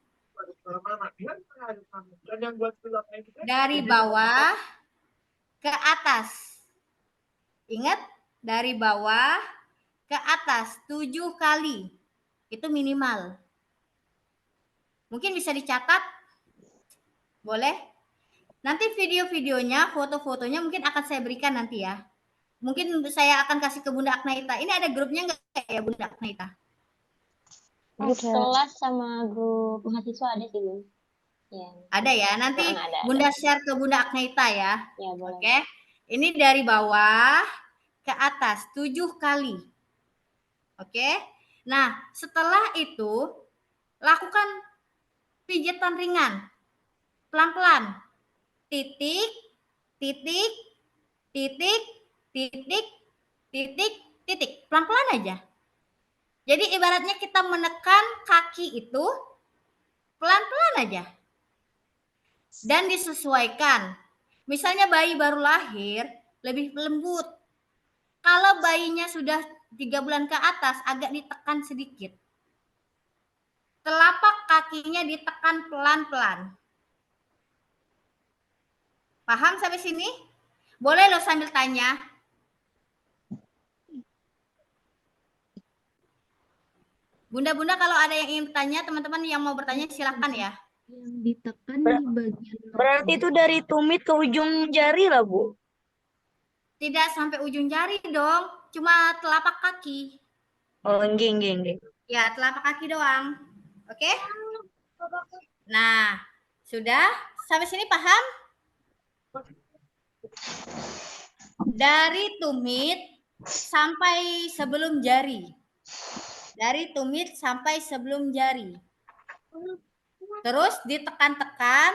Dari bawah ke atas. Ingat, dari bawah ke atas 7 kali. Itu minimal. Mungkin bisa dicatat. Boleh? Nanti video-videonya, foto-fotonya mungkin akan saya berikan nanti ya. Mungkin saya akan kasih ke Bunda Aknaita. Ini ada grupnya nggak ya Bunda Aknaita? Grup kelas sama grup mahasiswa ada sih, Bun. Ya. Ada ya. Nanti Ada. Bunda share ke Bunda Aknaita ya. Ya, boleh. Oke. Ini dari bawah ke atas 7 kali. Oke. Nah, setelah itu lakukan pijatan ringan. Pelan-pelan. Titik, titik, titik, titik, titik, titik. Pelan-pelan aja. Jadi ibaratnya kita menekan kaki itu pelan-pelan aja. Dan disesuaikan. Misalnya bayi baru lahir, lebih lembut. Kalau bayinya sudah 3 bulan ke atas, agak ditekan sedikit. Telapak kakinya ditekan pelan-pelan. Paham sampai sini? Boleh lo sambil tanya. Bunda-bunda kalau ada yang ingin bertanya, teman-teman yang mau bertanya silahkan ya. Yang ditekan di bagian Berarti itu dari tumit ke ujung jari lah, Bu. Tidak sampai ujung jari dong, cuma telapak kaki. Oh, enggak. Ya, telapak kaki doang. Oke? Nah, sudah? Sampai sini paham? Dari tumit sampai sebelum jari. Dari tumit sampai sebelum jari. Terus ditekan-tekan.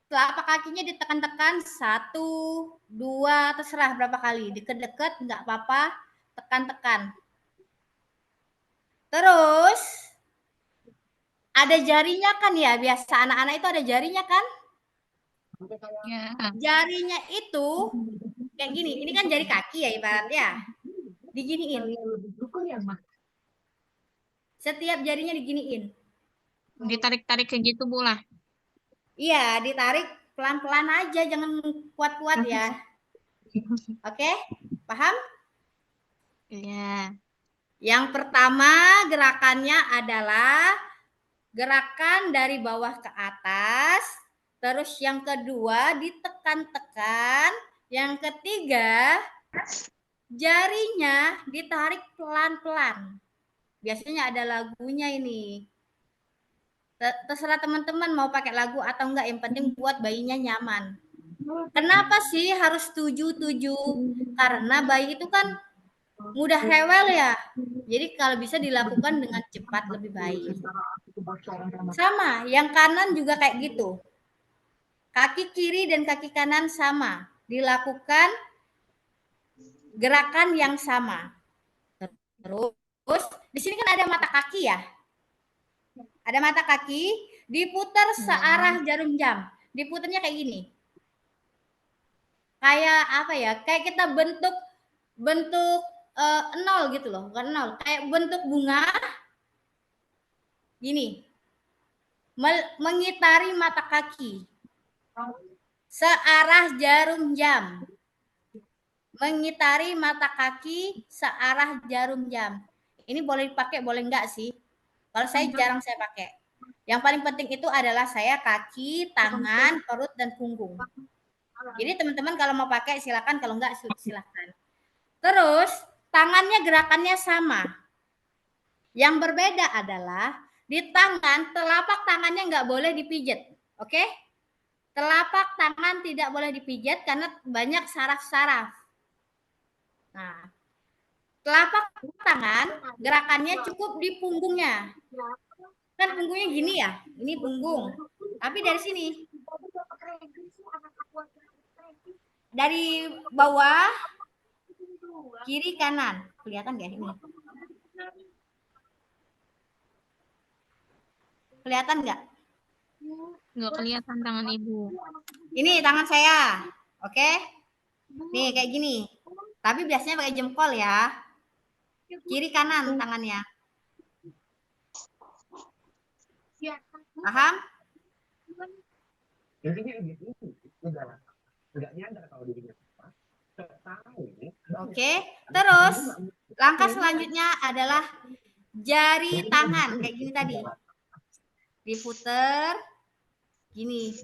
Telapak kakinya ditekan-tekan 1, 2, terserah berapa kali. Deket-deket nggak apa-apa, tekan-tekan. Terus ada jarinya kan ya, biasa anak-anak itu ada jarinya kan? Ya. Jarinya itu kayak gini, ini kan jari kaki ya ibaratnya. Diginiin. Setiap jarinya diginiin. Ditarik-tarik kayak gitu, Bu lah. Iya, ditarik pelan-pelan aja, jangan kuat-kuat ya. Oke, paham? Iya. Yang pertama gerakannya adalah gerakan dari bawah ke atas. Terus yang kedua ditekan-tekan. Yang ketiga jarinya ditarik pelan-pelan. Biasanya ada lagunya ini. Terserah teman-teman mau pakai lagu atau enggak, yang penting buat bayinya nyaman. Kenapa sih harus 7-7? Karena bayi itu kan mudah rewel ya. Jadi kalau bisa dilakukan dengan cepat lebih baik. Sama, yang kanan juga kayak gitu. Kaki kiri dan kaki kanan sama. Dilakukan gerakan yang sama. Terus di sini kan ada mata kaki ya. Ada mata kaki, diputar searah jarum jam. Diputarnya kayak gini. Kayak apa ya? Kayak kita bentuk nol gitu loh, bukan nol. Kayak bentuk bunga. Gini. Mengitari mata kaki. Searah jarum jam. Mengitari mata kaki searah jarum jam. Ini boleh dipakai, boleh enggak sih? Kalau saya jarang saya pakai. Yang paling penting itu adalah saya kaki, tangan, perut, dan punggung. Jadi teman-teman kalau mau pakai silakan, kalau enggak silakan. Terus tangannya gerakannya sama. Yang berbeda adalah di tangan, telapak tangannya enggak boleh dipijat. Oke? Telapak tangan tidak boleh dipijat karena banyak saraf-saraf. Nah, telapak tangan gerakannya cukup di punggungnya. Kan punggungnya gini ya, ini punggung. Tapi dari sini, dari bawah, kiri kanan, kelihatan nggak ini? Kelihatan nggak? Nggak kelihatan tangan Ibu. Ini tangan saya, oke? Nih kayak gini. Tapi biasanya pakai jempol ya. Kiri kanan tangannya. Paham? Oke, terus langkah selanjutnya adalah jari tangan kayak gini tadi. Diputer gini.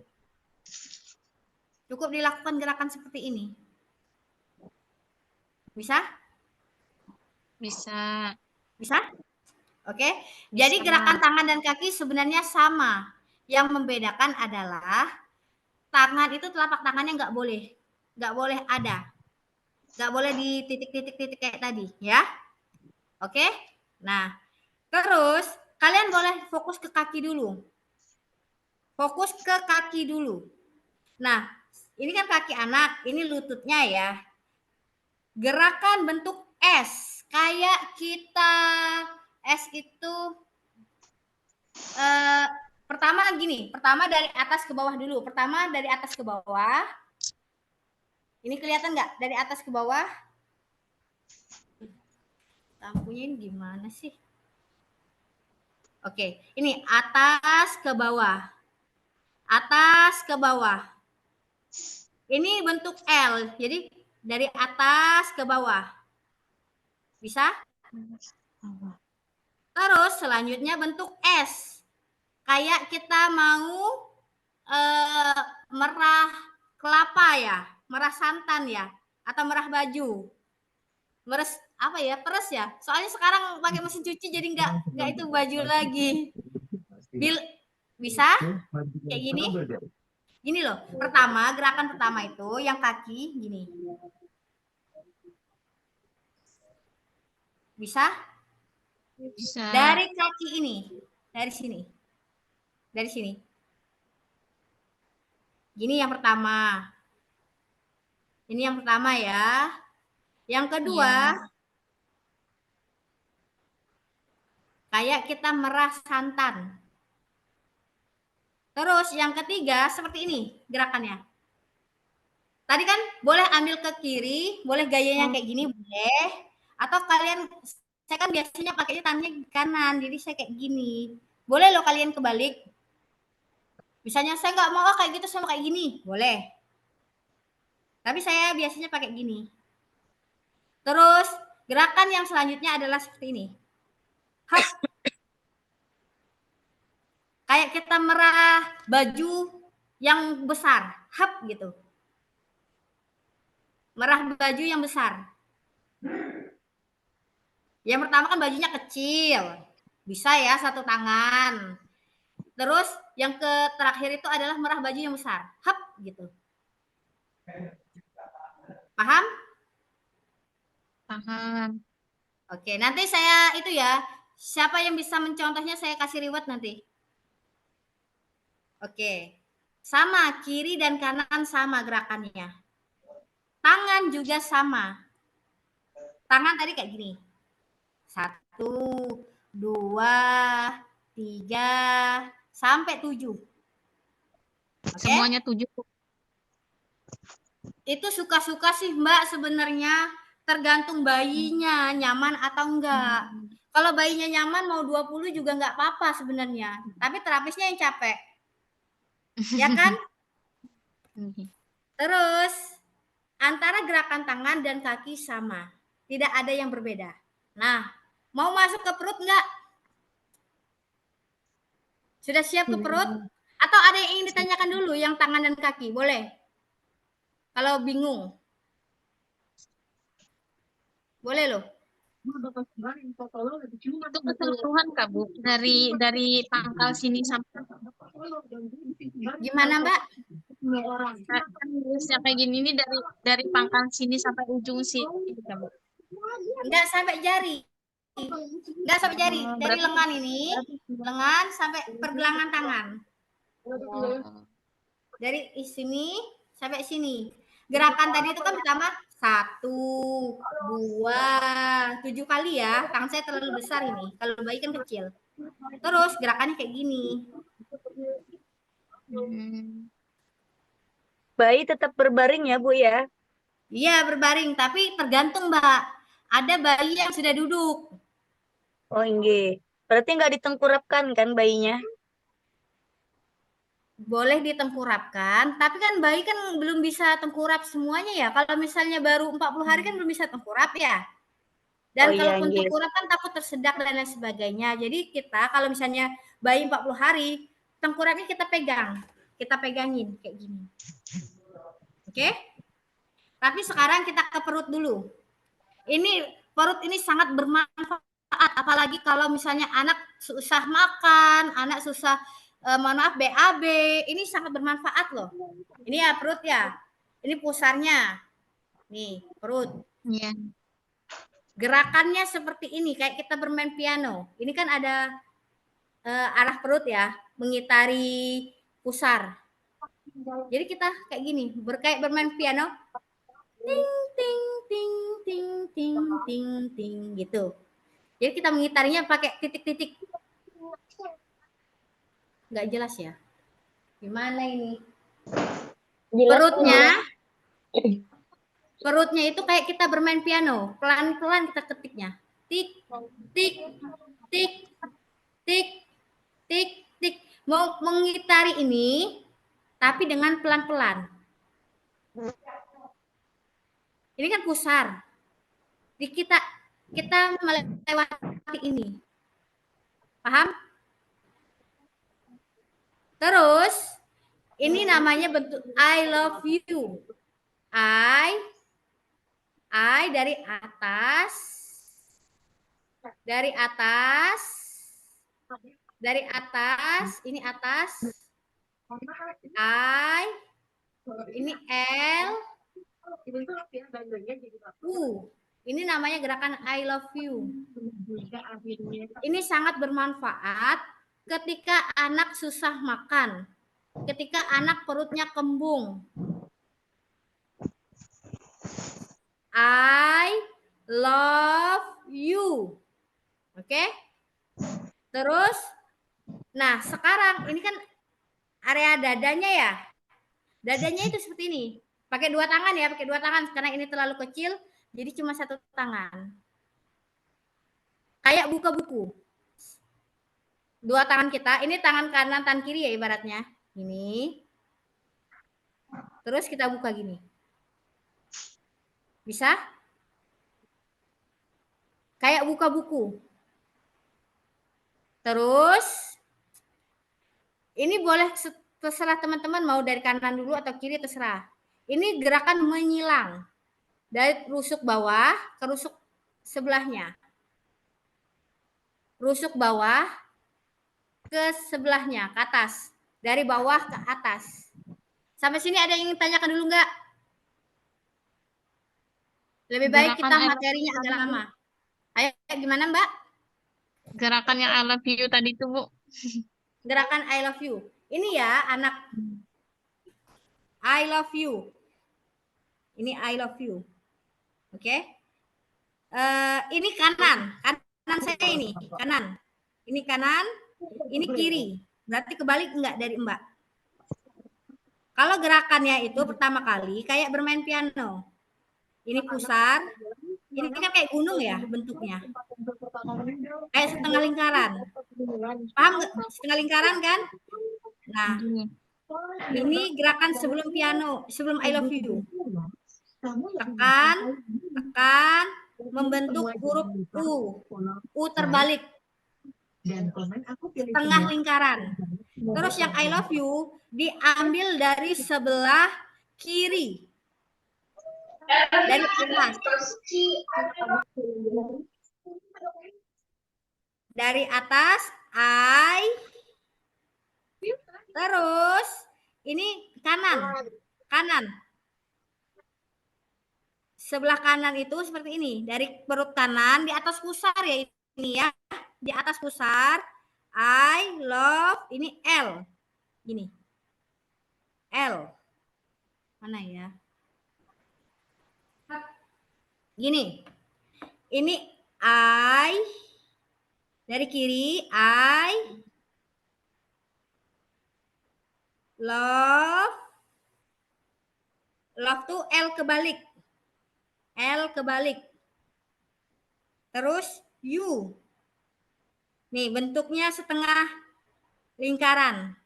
Cukup dilakukan gerakan seperti ini. Bisa? Bisa. Bisa? Oke. Jadi gerakan tangan dan kaki sebenarnya sama. Yang membedakan adalah tangan itu telapak tangannya nggak boleh ada. Nggak boleh di titik-titik kayak tadi, ya. Oke? Nah, terus kalian boleh fokus ke kaki dulu. Fokus ke kaki dulu. Nah, ini kan kaki anak, ini lututnya ya. Gerakan bentuk S. Kayak kita S itu pertama gini, pertama dari atas ke bawah dulu. Pertama dari atas ke bawah. Ini kelihatan nggak dari atas ke bawah? Lampunya ini gimana sih? Oke, ini atas ke bawah. Atas ke bawah. Ini bentuk L. Jadi dari atas ke bawah. Bisa? Terus selanjutnya bentuk S. Kayak kita mau merah kelapa ya, merah santan ya, atau merah baju. Meres apa ya? Peres ya. Soalnya sekarang pakai mesin cuci jadi nggak itu baju lagi. Bisa? Kayak gini? Gini loh. Pertama, gerakan pertama itu yang kaki gini. Bisa? Bisa. Dari kaki ini, dari sini. Dari sini. Gini yang pertama. Ini yang pertama ya. Yang kedua, kayak kita merah santan. Terus yang ketiga seperti ini gerakannya. Tadi kan boleh ambil ke kiri, boleh gayanya kayak gini boleh. Atau kalian Saya kan biasanya pakainya tangannya di kanan, jadi saya kayak gini. Boleh loh kalian kebalik. Misalnya saya nggak mau kayak gitu, saya mau kayak gini, boleh. Tapi saya biasanya pakai gini. Terus gerakan yang selanjutnya adalah seperti ini. Hap. Kayak kita merah baju yang besar, hap gitu. Merah baju yang besar. Yang pertama kan bajunya kecil, bisa ya satu tangan. Terus yang terakhir itu adalah merah baju yang besar, hap gitu. Paham? Paham. Oke, nanti saya itu ya, siapa yang bisa mencontohnya saya kasih reward nanti. Oke, sama kiri dan kanan sama gerakannya. Tangan juga sama. Tangan tadi kayak gini. 1, 2, 3, sampai 7. Oke? Semuanya 7. Itu suka-suka sih Mbak sebenarnya, tergantung bayinya nyaman atau enggak. Kalau bayinya nyaman mau 20 juga enggak apa-apa sebenarnya. Tapi terapisnya yang capek. Ya kan? Terus antara gerakan tangan dan kaki sama. Tidak ada yang berbeda. Nah, mau masuk ke perut enggak? Sudah siap ke perut? Atau ada yang ingin ditanyakan dulu yang tangan dan kaki? Boleh? Kalau bingung. Boleh loh. Itu keseluruhan Kak Bu, dari pangkal sini sampai Gimana Mbak? kan nulisnya kayak gini ini dari pangkal sini sampai ujung sini Kak Bu. Enggak sampai jari. Enggak sampai jari. Dari lengan ini, lengan sampai pergelangan tangan. Dari sini sampai sini. Gerakan tadi itu kan pertama 1, 2, 7 kali ya. Tangan saya terlalu besar ini. Kalau bayi kan kecil. Terus gerakannya kayak gini. Bayi tetap berbaring ya, Bu ya? Iya, berbaring. Tapi tergantung, Mbak. Ada bayi yang sudah duduk. Oh, enggak. Berarti nggak ditengkurapkan kan bayinya? Boleh ditengkurapkan, tapi kan bayi kan belum bisa tengkurap semuanya ya. Kalau misalnya baru 40 hari kan belum bisa tengkurap ya. Dan Oh, iya, kalaupun nggih. tengkurap kan takut tersedak dan lain sebagainya. Jadi kita kalau misalnya bayi 40 hari, tengkurapnya kita pegang. Kita pegangin kayak gini. Oke? Tapi sekarang kita ke perut dulu. Ini perut ini sangat bermanfaat, apalagi kalau misalnya anak susah makan, anak susah mohon maaf BAB, ini sangat bermanfaat loh. Ini ya perut ya. Ini pusarnya. Nih, perut. Iya. Gerakannya seperti ini, kayak kita bermain piano. Ini kan ada arah perut ya, mengitari pusar. Jadi kita kayak gini, kayak bermain piano. Ting ting ting ting ting ting ting gitu. Jadi kita mengitarinya pakai titik-titik. Nggak jelas ya? Gimana ini? Jelas, Perutnya itu kayak kita bermain piano. Pelan-pelan kita ketiknya. Tik, tik, tik, tik, tik, tik. Mau mengitari ini, tapi dengan pelan-pelan. Ini kan pusar. Kita melewati ini. Paham? Terus, ini namanya bentuk I love you. I dari atas, ini atas, I, ini L, ini namanya gerakan I love you. Ini sangat bermanfaat ketika anak susah makan, ketika anak perutnya kembung. I love you. Oke? Terus, nah sekarang ini kan area dadanya ya. Dadanya itu seperti ini. Pakai 2 tangan ya, pakai 2 tangan karena ini terlalu kecil, jadi cuma 1 tangan. Kayak buka buku. Dua tangan kita, ini tangan kanan, tangan kiri ya ibaratnya. Ini. Terus kita buka gini. Bisa? Kayak buka buku. Terus, ini boleh terserah teman-teman mau dari kanan dulu atau kiri terserah. Ini gerakan menyilang. Dari rusuk bawah ke rusuk sebelahnya. Rusuk bawah ke sebelahnya, ke atas. Dari bawah ke atas. Sampai sini ada yang ingin tanyakan dulu nggak? Lebih baik kita materinya agak lama. Ayo, gimana Mbak? Gerakan yang I love you tadi itu, Bu. Gerakan I love you. Ini ya anak. I love you. Ini I love you. Oke. Ini kanan. Kanan saya ini. Kanan. Ini kanan. Ini kiri. Berarti kebalik enggak dari Mbak? Kalau gerakannya itu pertama kali kayak bermain piano. Ini pusar. Ini kan kayak gunung ya bentuknya. Kayak setengah lingkaran. Paham nggak? Setengah lingkaran kan? Nah, ini gerakan sebelum piano, sebelum I love you. Tekan, tekan, membentuk huruf U. U terbalik. Tengah lingkaran. Terus yang I love you diambil dari sebelah kiri. Dari atas. Dari atas, I. Terus, ini kanan. Kanan. Sebelah kanan itu seperti ini. Dari perut kanan, di atas pusar ya ini ya. Di atas pusar, I love, ini L. Gini. L. Mana ya? Gini. Ini I. Dari kiri, I love. Love tuh L kebalik. L kebalik. Terus U. Nih bentuknya setengah lingkaran.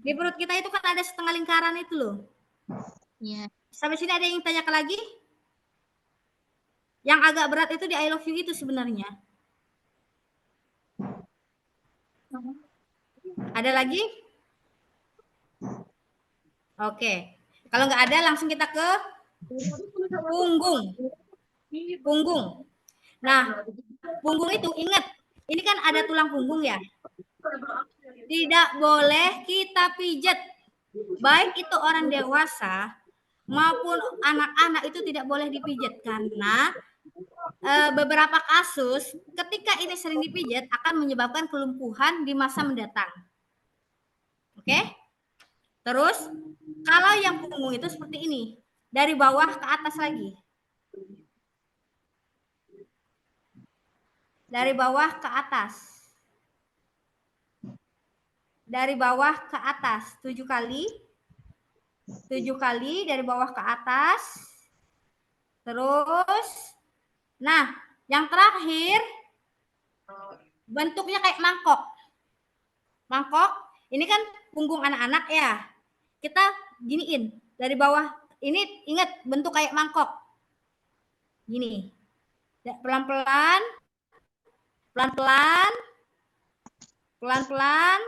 Di perut kita itu kan ada setengah lingkaran itu loh. Iya. Sampai sini ada yang tanyakan lagi? Yang agak berat itu di I love you itu sebenarnya. Ada lagi? Oke. Kalau nggak ada langsung kita ke punggung. Punggung. Nah, punggung itu ingat, ini kan ada tulang punggung ya. Tidak boleh kita pijat. Baik itu orang dewasa maupun anak-anak itu tidak boleh dipijat karena beberapa kasus ketika ini sering dipijat akan menyebabkan kelumpuhan di masa mendatang. Oke? Terus kalau yang punggung itu seperti ini, dari bawah ke atas lagi. Dari bawah ke atas. Dari bawah ke atas 7 kali. 7 kali dari bawah ke atas. Terus, nah, yang terakhir bentuknya kayak mangkok. Mangkok, ini kan punggung anak-anak ya. Kita giniin dari bawah. Ini ingat bentuk kayak mangkok. Gini. Pelan-pelan. Pelan-pelan. Pelan-pelan.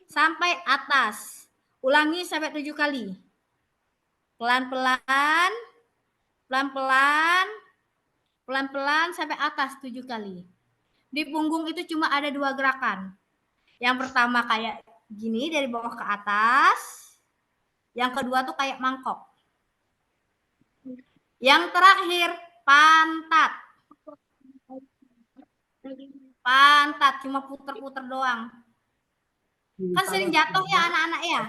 Sampai atas. Ulangi sampai 7 kali. Pelan-pelan. Pelan-pelan. Pelan-pelan sampai atas 7 kali. Di punggung itu cuma ada 2 gerakan. Yang pertama kayak gini dari bawah ke atas. Yang kedua tuh kayak mangkok. Yang terakhir pantat. Pantat cuma puter-puter doang. Kan sering jatuh ya anak-anak ya.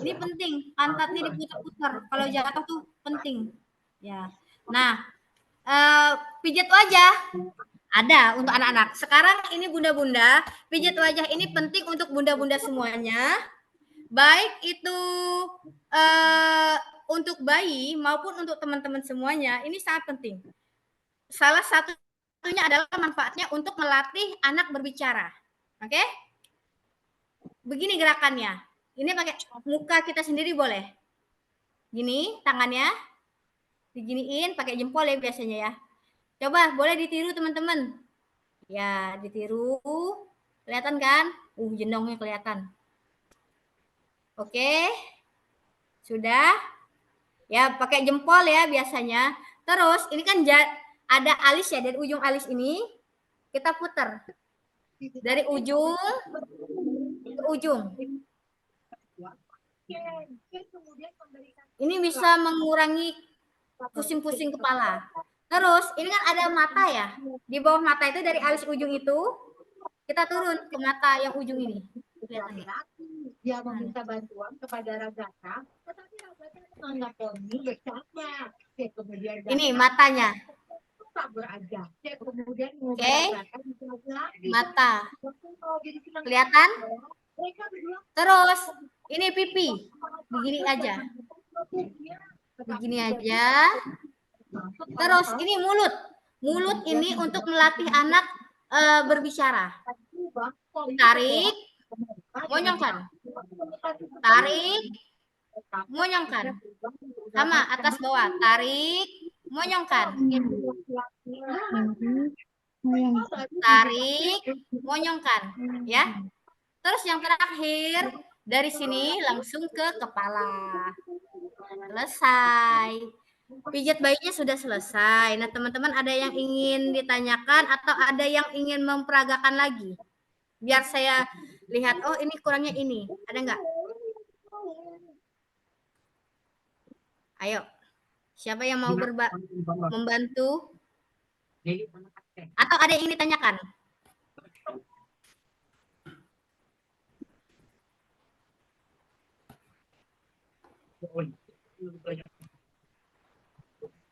Ini penting, pantatnya diputer-puter. Kalau jatuh tuh penting. Ya. Nah, pijat wajah ada untuk anak-anak. Sekarang ini bunda-bunda, pijat wajah ini penting untuk bunda-bunda semuanya. Baik itu untuk bayi maupun untuk teman-teman semuanya, ini sangat penting. Salah satu satunya adalah manfaatnya untuk melatih anak berbicara. Oke? Begini gerakannya. Ini pakai muka kita sendiri boleh. Gini tangannya. Diginiin pakai jempol ya biasanya ya. Coba boleh ditiru teman-teman. Ya, ditiru. Kelihatan kan? Jendongnya kelihatan. Oke. Sudah? Ya, pakai jempol ya biasanya. Terus ini kan ada alis ya, dari ujung alis ini kita putar. Dari ujung ke ujung. Ini bisa mengurangi pusing-pusing kepala. Terus ini kan ada mata ya. Di bawah mata itu dari alis ujung itu kita turun ke mata yang ujung ini. Kelihatan ya? Dia meminta bantuan kepada Ragata, tetapi Ragata menganggapnya bercanda. Kemudian ini matanya. kabur aja. Kemudian Oke. Mata. Kelihatan? Terus ini pipi. Begini aja. Begini aja. Terus ini mulut. Mulut ini untuk melatih anak berbicara. Tarik, monyongkan. Tarik, monyongkan. Sama atas bawah. Tarik, monyongkan. Tarik, monyongkan. Ya. Terus yang terakhir dari sini langsung ke kepala. Selesai. Pijat bayinya sudah selesai. Nah, teman-teman ada yang ingin ditanyakan atau ada yang ingin memperagakan lagi? Biar saya lihat, oh ini kurangnya ini. Ada nggak? Ayo. Siapa yang mau membantu? Atau ada yang ingin ditanyakan?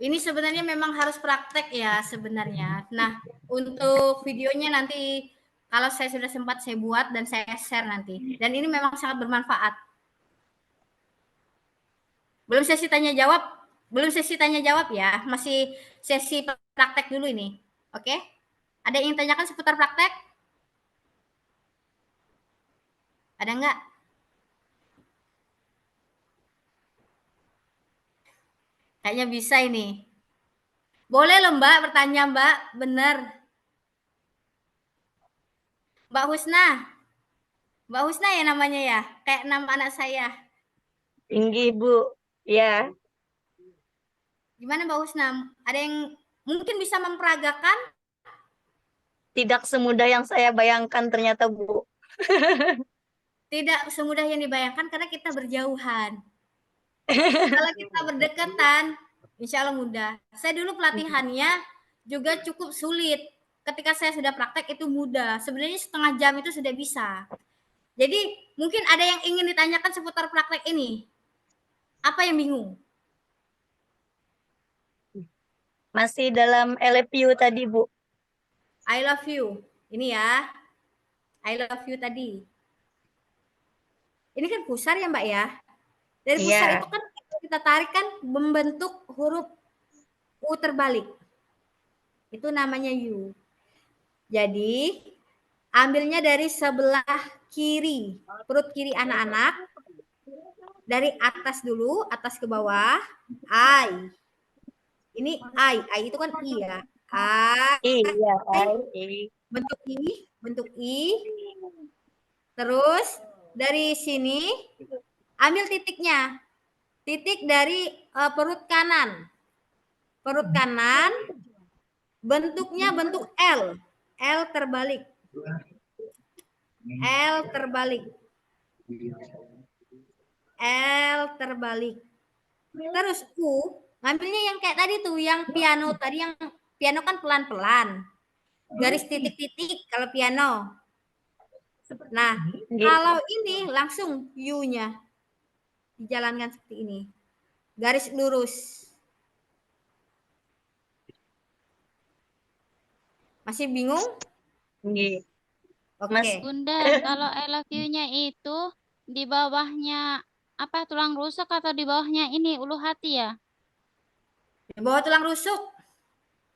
Ini sebenarnya memang harus praktek ya sebenarnya. Nah, untuk videonya nanti kalau saya sudah sempat saya buat dan saya share nanti. Dan ini memang sangat bermanfaat. Belum sesi tanya jawab ya. Masih sesi praktek dulu ini. Oke? Ada yang ingin tanyakan seputar praktek? Ada enggak? Kayaknya bisa ini. Boleh loh Mbak bertanya Mbak, benar. Mbak Husna. Mbak Husna ya namanya ya? Kayak nama anak saya. Tinggi Bu, ya. Gimana Mbak Husna? Ada yang mungkin bisa memperagakan? Tidak semudah yang saya bayangkan ternyata Bu. Tidak semudah yang dibayangkan karena kita berjauhan. Kalau kita berdekatan, insya Allah mudah. Saya dulu pelatihannya juga cukup sulit. Ketika saya sudah praktek itu mudah. Sebenarnya setengah jam itu sudah bisa. Jadi mungkin ada yang ingin ditanyakan seputar praktek ini. Apa yang bingung? Masih dalam LFU tadi Bu. I love you. Ini ya. I love you tadi. Ini kan pusar ya Mbak ya. Dari pusar itu kan kita tarik kan membentuk huruf U terbalik. Itu namanya U. Jadi ambilnya dari sebelah kiri, perut kiri anak-anak. Dari atas dulu, atas ke bawah. I. Ini I itu kan I ya. I. Bentuk I. Terus dari sini ambil titiknya. Titik dari perut kanan. Perut kanan bentuknya bentuk L. L terbalik. L terbalik. L terbalik. Terus U, ngambilnya yang kayak tadi tuh, yang piano tadi, yang piano kan pelan-pelan. Garis titik-titik kalau piano. Nah, kalau ini langsung U-nya dijalankan seperti ini. Garis lurus. Masih bingung? Oke. Okay. Bunda, kalau I love you-nya itu di bawahnya apa, tulang rusuk atau di bawahnya ini ulu hati ya? Di bawah tulang rusuk.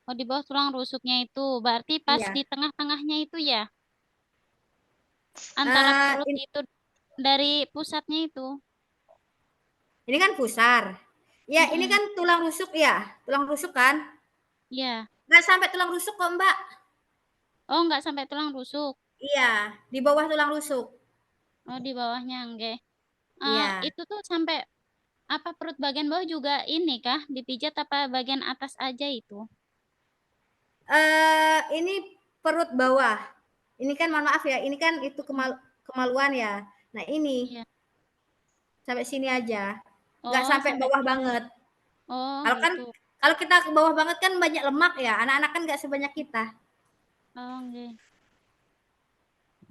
Oh, di bawah tulang rusuknya itu. Berarti pas Iya. di tengah-tengahnya itu ya? Antara perut itu dari pusatnya itu. Ini kan pusar. Ya, ini kan tulang rusuk ya, tulang rusuk kan? Iya. Nggak sampai tulang rusuk kok, Mbak. Oh, nggak sampai tulang rusuk. Iya, di bawah tulang rusuk. Oh, di bawahnya enggak. Iya. Itu tuh sampai apa perut bagian bawah juga ini kah dipijat apa bagian atas aja itu? Ini perut bawah. Ini kan mohon maaf ya, ini kan itu kemaluan ya. Nah, ini Iya. sampai sini aja. Nggak Oh, sampai sampai bawah sini. banget. Oh, Kalau kan gitu. kalau kita ke bawah banget kan banyak lemak ya. Anak-anak kan nggak sebanyak kita. Oh, enggak.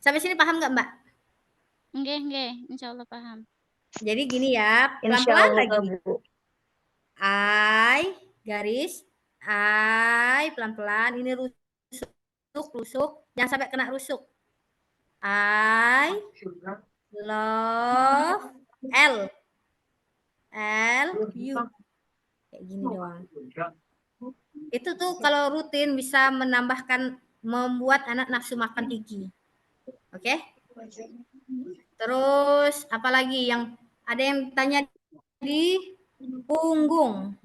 Sampai sini paham nggak, Mbak? Enggak. Insya Allah paham. Jadi gini ya, Insya pelan-pelan Allah, lagi. Bu. Garis, pelan-pelan. Ini rusuk, jangan sampai kena rusuk. Love, L, U. Kayak gini doang. Itu tuh kalau rutin bisa membuat anak nafsu makan tinggi. Oke? Terus apalagi yang ada yang tanya di punggung.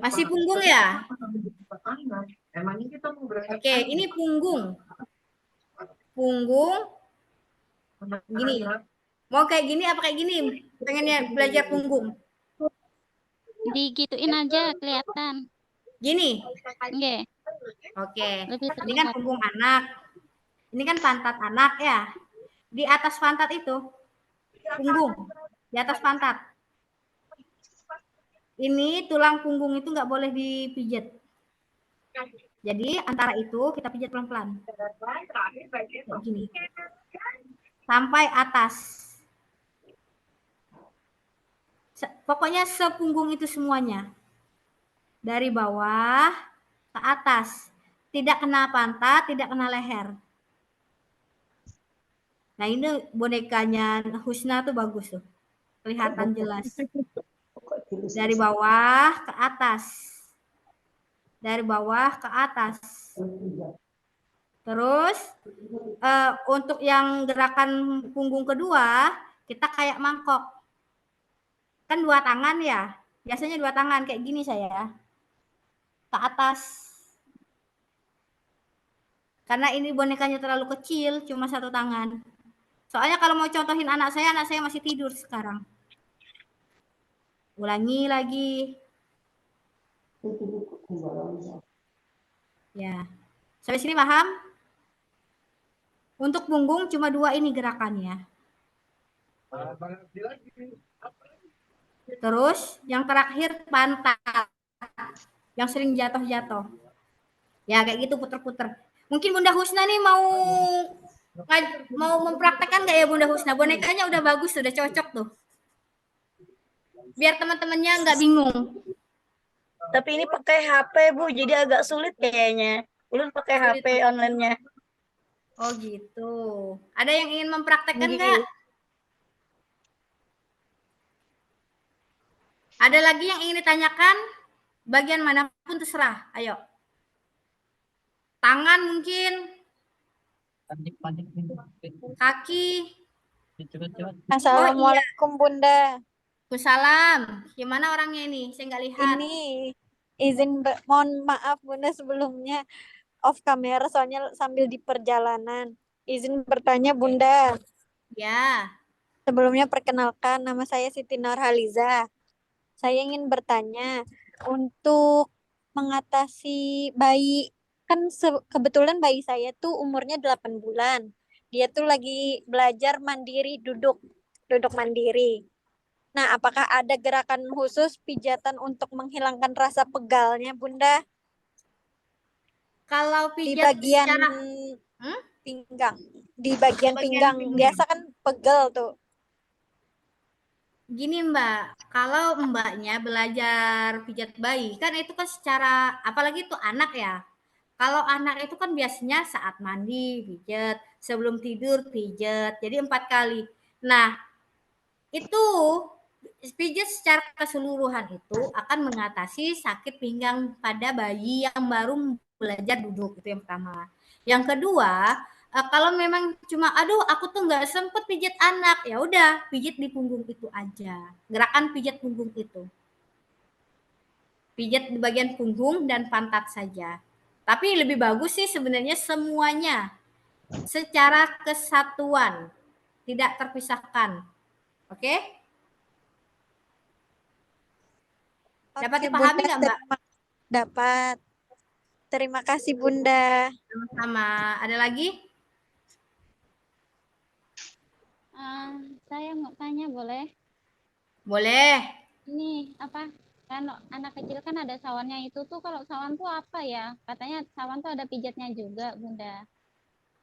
Masih punggung ya? Oke, ini punggung. Punggung gini. Mau kayak gini apa kayak gini? Pengennya belajar punggung. Digituin aja kelihatan. Gini. Enggak. Oke. Lebih Ini kan terlihat. punggung anak. Ini kan pantat anak ya. Di atas pantat itu punggung. Di atas pantat. Ini tulang punggung itu nggak boleh dipijat. Jadi antara itu kita pijat pelan-pelan. Kayak gini. Sampai atas. Pokoknya sepunggung itu semuanya. Dari bawah ke atas. Tidak kena pantat, tidak kena leher. Nah, ini bonekanya Husna tuh bagus tuh. Kelihatan jelas. Dari bawah ke atas. Dari bawah ke atas. Terus untuk yang gerakan punggung kedua, kita kayak mangkok. Kan 2 tangan ya. Biasanya 2 tangan kayak gini saya. Ke atas. Karena ini bonekanya terlalu kecil, cuma 1 tangan. Soalnya kalau mau contohin anak saya masih tidur sekarang. Ulangi lagi. Ya. Sampai sini paham? Untuk punggung cuma 2 ini gerakannya. Terus yang terakhir pantat. Yang sering jatuh-jatuh. Ya kayak gitu puter-puter. Mungkin Bunda Husna nih mau mempraktekkan nggak ya Bunda Husna? Bonekanya udah bagus, udah cocok tuh. Biar teman-temannya nggak bingung. Tapi ini pakai HP, Bu, jadi agak sulit kayaknya. Ulun pakai HP online-nya. Oh gitu. Ada yang ingin mempraktekkan nggak? Ada lagi yang ingin ditanyakan? Bagian manapun terserah. Ayo. Tangan mungkin. Kaki. Assalamualaikum, Bunda. Waalaikumsalam. Gimana orangnya ini? Saya nggak lihat. Ini mohon maaf Bunda sebelumnya off kamera soalnya sambil di perjalanan. Izin bertanya Bunda. Ya. Sebelumnya perkenalkan nama saya Siti Nurhaliza. Saya ingin bertanya untuk mengatasi bayi, kan kebetulan bayi saya tuh umurnya 8 bulan. Dia tuh lagi belajar mandiri duduk mandiri. Nah, apakah ada gerakan khusus pijatan untuk menghilangkan rasa pegalnya, Bunda? Kalau Di pijat bagian secara pinggang. Di bagian pinggang. Biasa kan pegel tuh. Gini Mbak, kalau Mbaknya belajar pijat bayi, kan itu kan secara, apalagi itu anak ya. Kalau anak itu kan biasanya saat mandi pijat, sebelum tidur pijat, jadi 4 kali. Nah, itu pijat secara keseluruhan itu akan mengatasi sakit pinggang pada bayi yang baru belajar duduk, itu yang pertama. Yang kedua, kalau memang cuma aduh aku tuh nggak sempet pijat anak, ya udah pijat di punggung itu aja. Gerakan pijat punggung itu. Pijat di bagian punggung dan pantat saja. Tapi lebih bagus sih sebenarnya semuanya secara kesatuan, tidak terpisahkan. Oke? Dapat Oke, dipahami Bunda, nggak, Mbak? dapat. Terima kasih, Bunda. Sama-sama. Ada lagi? Saya mau tanya boleh? Boleh. Ini apa? Kan anak kecil kan ada sawannya itu tuh, kalau sawan tuh apa ya? Katanya sawan tuh ada pijatnya juga, Bunda.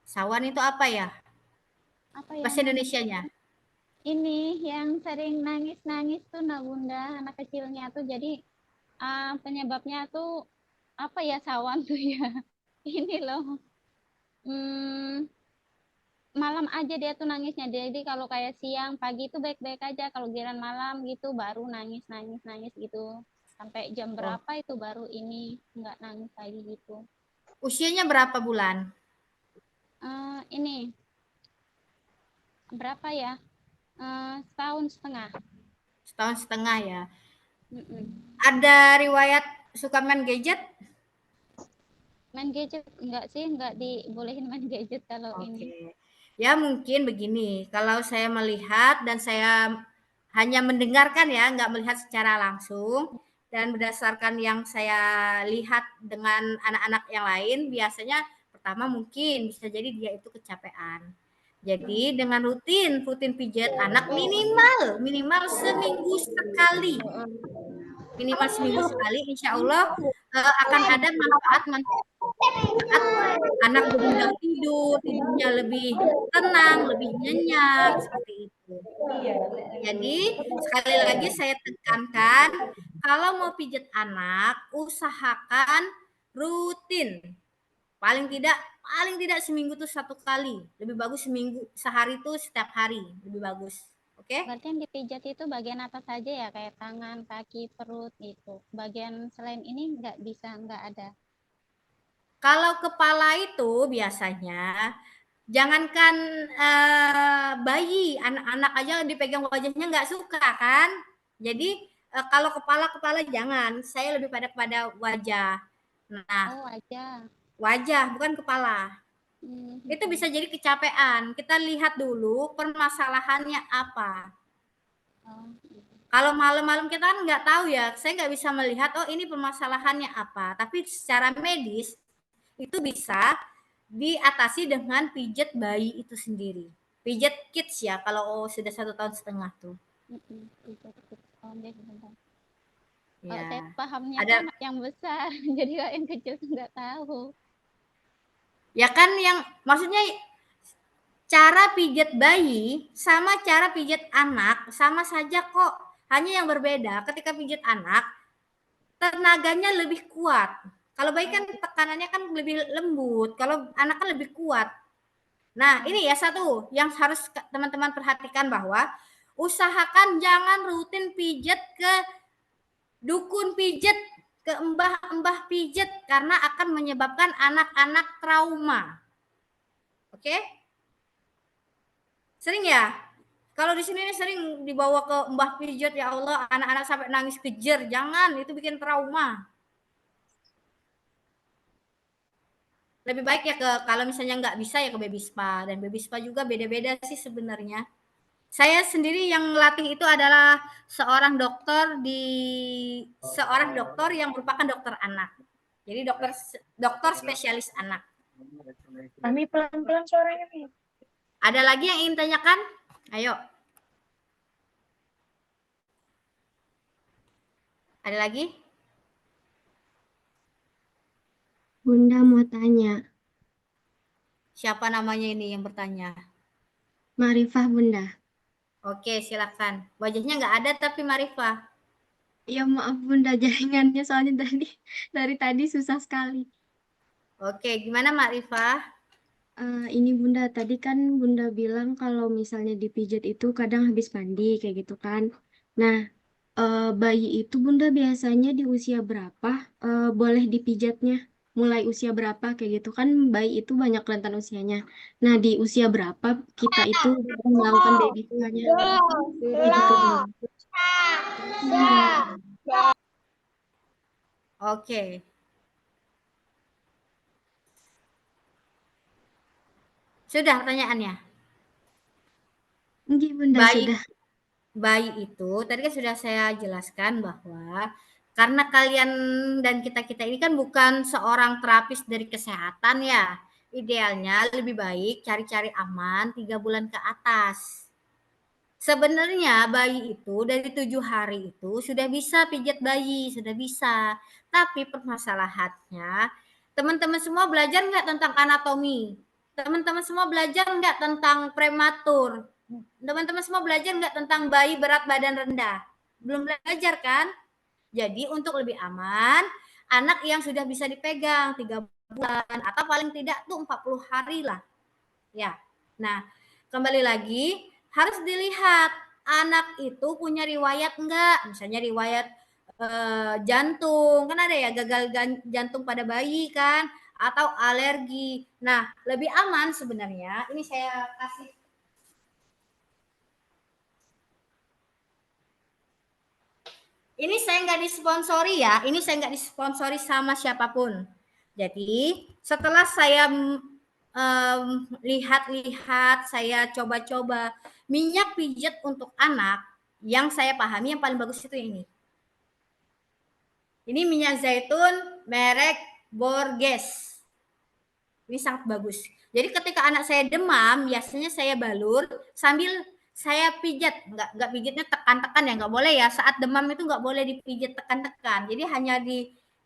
Sawan itu apa ya? Apa yang Bahasa Indonesianya? ini yang sering nangis-nangis tuh nah Bunda, anak kecilnya tuh jadi penyebabnya tuh apa ya sawan tuh ya? Ini loh. Malam aja dia tuh nangisnya. Jadi kalau kayak siang, pagi itu baik-baik aja. Kalau giliran malam gitu baru nangis gitu. Sampai jam Oh. berapa itu baru ini nggak nangis lagi gitu. Usianya berapa bulan? Ini berapa ya? Setahun setengah. Setahun setengah ya. Mm-mm. Ada riwayat suka main gadget? Main gadget enggak sih, enggak dibolehin main gadget kalau ini. Oke. Ya mungkin begini, kalau saya melihat dan saya hanya mendengarkan ya, nggak melihat secara langsung, dan berdasarkan yang saya lihat dengan anak-anak yang lain, biasanya pertama mungkin bisa jadi dia itu kecapean. Jadi dengan rutin pijat anak minimal seminggu sekali. Minimal seminggu sekali, insya Allah akan ada manfaat saat anak berudah tidurnya lebih tenang, lebih nyenyak, seperti itu. Jadi sekali lagi saya tekankan, kalau mau pijat anak, usahakan rutin. Paling tidak seminggu tuh 1 kali. Lebih bagus seminggu, sehari tuh setiap hari, lebih bagus. Oke? Berarti yang dipijat itu bagian apa saja ya, kayak tangan, kaki, perut gitu. Bagian selain ini nggak bisa, nggak ada. Kalau kepala itu biasanya jangankan bayi, anak-anak aja dipegang wajahnya nggak suka kan. Jadi kalau kepala jangan, saya lebih pada wajah. Nah, Oh, wajah. wajah bukan kepala. Itu bisa jadi kecapean. Kita lihat dulu permasalahannya apa. Kalau malam-malam kita kan nggak tahu ya, saya nggak bisa melihat, oh ini permasalahannya apa. Tapi secara medis itu bisa diatasi dengan pijat bayi itu sendiri. Pijat kids ya, kalau sudah 1,5 tahun tuh. Kalau Ya. saya pahamnya Ada kan yang besar, jadi kalau yang kecil nggak tahu. ya kan yang maksudnya cara pijat bayi sama cara pijat anak sama saja kok. Hanya yang berbeda ketika pijat anak tenaganya lebih kuat. Kalau bayi kan tekanannya kan lebih lembut, kalau anak kan lebih kuat. Nah, ini ya satu yang harus teman-teman perhatikan bahwa usahakan jangan rutin pijat ke dukun pijat, ke mbah-mbah pijat karena akan menyebabkan anak-anak trauma. Oke? Sering ya? Kalau di sini sering dibawa ke mbah pijat, ya Allah, anak-anak sampai nangis kejer. Jangan, itu bikin trauma. Lebih baik ya kalau misalnya nggak bisa ya ke baby spa, dan baby spa juga beda-beda sih sebenarnya. Saya sendiri yang latih itu adalah seorang dokter yang merupakan dokter anak. Jadi dokter spesialis anak. Kami pelan-pelan suaranya. Ada lagi yang ingin tanyakan? Ayo. Ada lagi? Bunda mau tanya. Siapa namanya ini yang bertanya? Marifah, Bunda. Oke, silakan. Wajahnya nggak ada tapi Marifah. Ya maaf Bunda, jaringannya soalnya dari tadi susah sekali. Oke, gimana Marifah? Ini Bunda, tadi kan Bunda bilang kalau misalnya dipijat itu kadang habis mandi kayak gitu kan. Nah, bayi itu Bunda biasanya di usia berapa boleh dipijatnya? Mulai usia berapa kayak gitu kan bayi itu banyak rentan usianya. Nah, di usia berapa kita itu boleh melakukan baby care-nya? Kayak gitu Bunda. Oke. Sudah pertanyaannya. Nggih, Bunda, Bayi sudah. bayi itu tadi kan sudah saya jelaskan bahwa karena kalian dan kita-kita ini kan bukan seorang terapis dari kesehatan ya. Idealnya lebih baik cari-cari aman 3 bulan ke atas. Sebenarnya bayi itu dari 7 hari itu sudah bisa pijat bayi, sudah bisa. Tapi permasalahannya, teman-teman semua belajar nggak tentang anatomi? Teman-teman semua belajar nggak tentang prematur? Teman-teman semua belajar nggak tentang bayi berat badan rendah? Belum belajar kan? Jadi untuk lebih aman, anak yang sudah bisa dipegang 3 bulan atau paling tidak tuh 40 hari lah. Ya. Nah, kembali lagi harus dilihat anak itu punya riwayat enggak, misalnya riwayat jantung, kan ada ya gagal jantung pada bayi kan, atau alergi. Nah, lebih aman sebenarnya, ini saya kasih ini saya nggak disponsori ya, ini saya nggak disponsori sama siapapun. Jadi setelah saya lihat-lihat, saya coba-coba minyak pijat untuk anak, yang saya pahami yang paling bagus itu ini. Ini minyak zaitun merek Borges. Ini sangat bagus. Jadi ketika anak saya demam, biasanya saya balur sambil saya pijat, nggak pijatnya tekan-tekan ya, nggak boleh ya. Saat demam itu nggak boleh dipijat tekan-tekan. Jadi hanya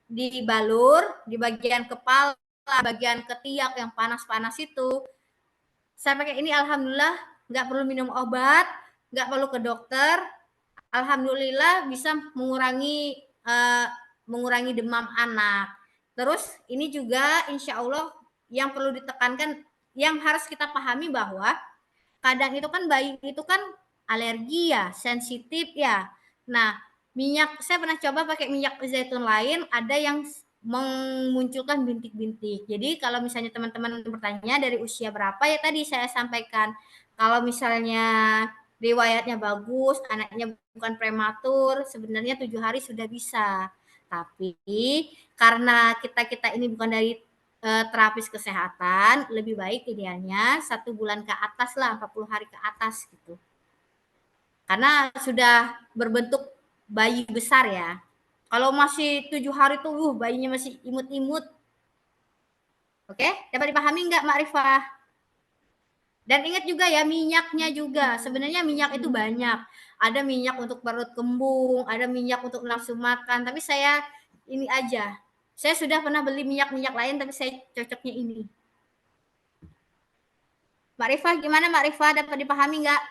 dibalur di bagian kepala, bagian ketiak yang panas-panas itu. Saya pakai ini alhamdulillah nggak perlu minum obat, nggak perlu ke dokter. Alhamdulillah bisa mengurangi demam anak. Terus ini juga insya Allah yang perlu ditekankan, yang harus kita pahami bahwa kadang itu kan bayi itu kan alergi ya, sensitif ya. Nah, minyak saya pernah coba pakai minyak zaitun lain, ada yang memunculkan bintik-bintik. Jadi kalau misalnya teman-teman bertanya dari usia berapa, ya tadi saya sampaikan. Kalau misalnya riwayatnya bagus, anaknya bukan prematur, sebenarnya 7 hari sudah bisa. Tapi karena kita ini bukan dari terapis kesehatan, lebih baik idealnya 1 bulan ke atas lah, 40 hari ke atas gitu. Karena sudah berbentuk bayi besar ya. Kalau masih 7 hari tuh, bayinya masih imut-imut. Oke, dapat dipahami nggak Mbak Rifah? Dan ingat juga ya minyaknya juga. Sebenarnya minyak itu banyak. Ada minyak untuk perut kembung, ada minyak untuk nafsu makan. Tapi saya ini aja. Saya sudah pernah beli minyak-minyak lain, tapi saya cocoknya ini. Mbak Rifah, gimana Mbak Rifah? Dapat dipahami nggak?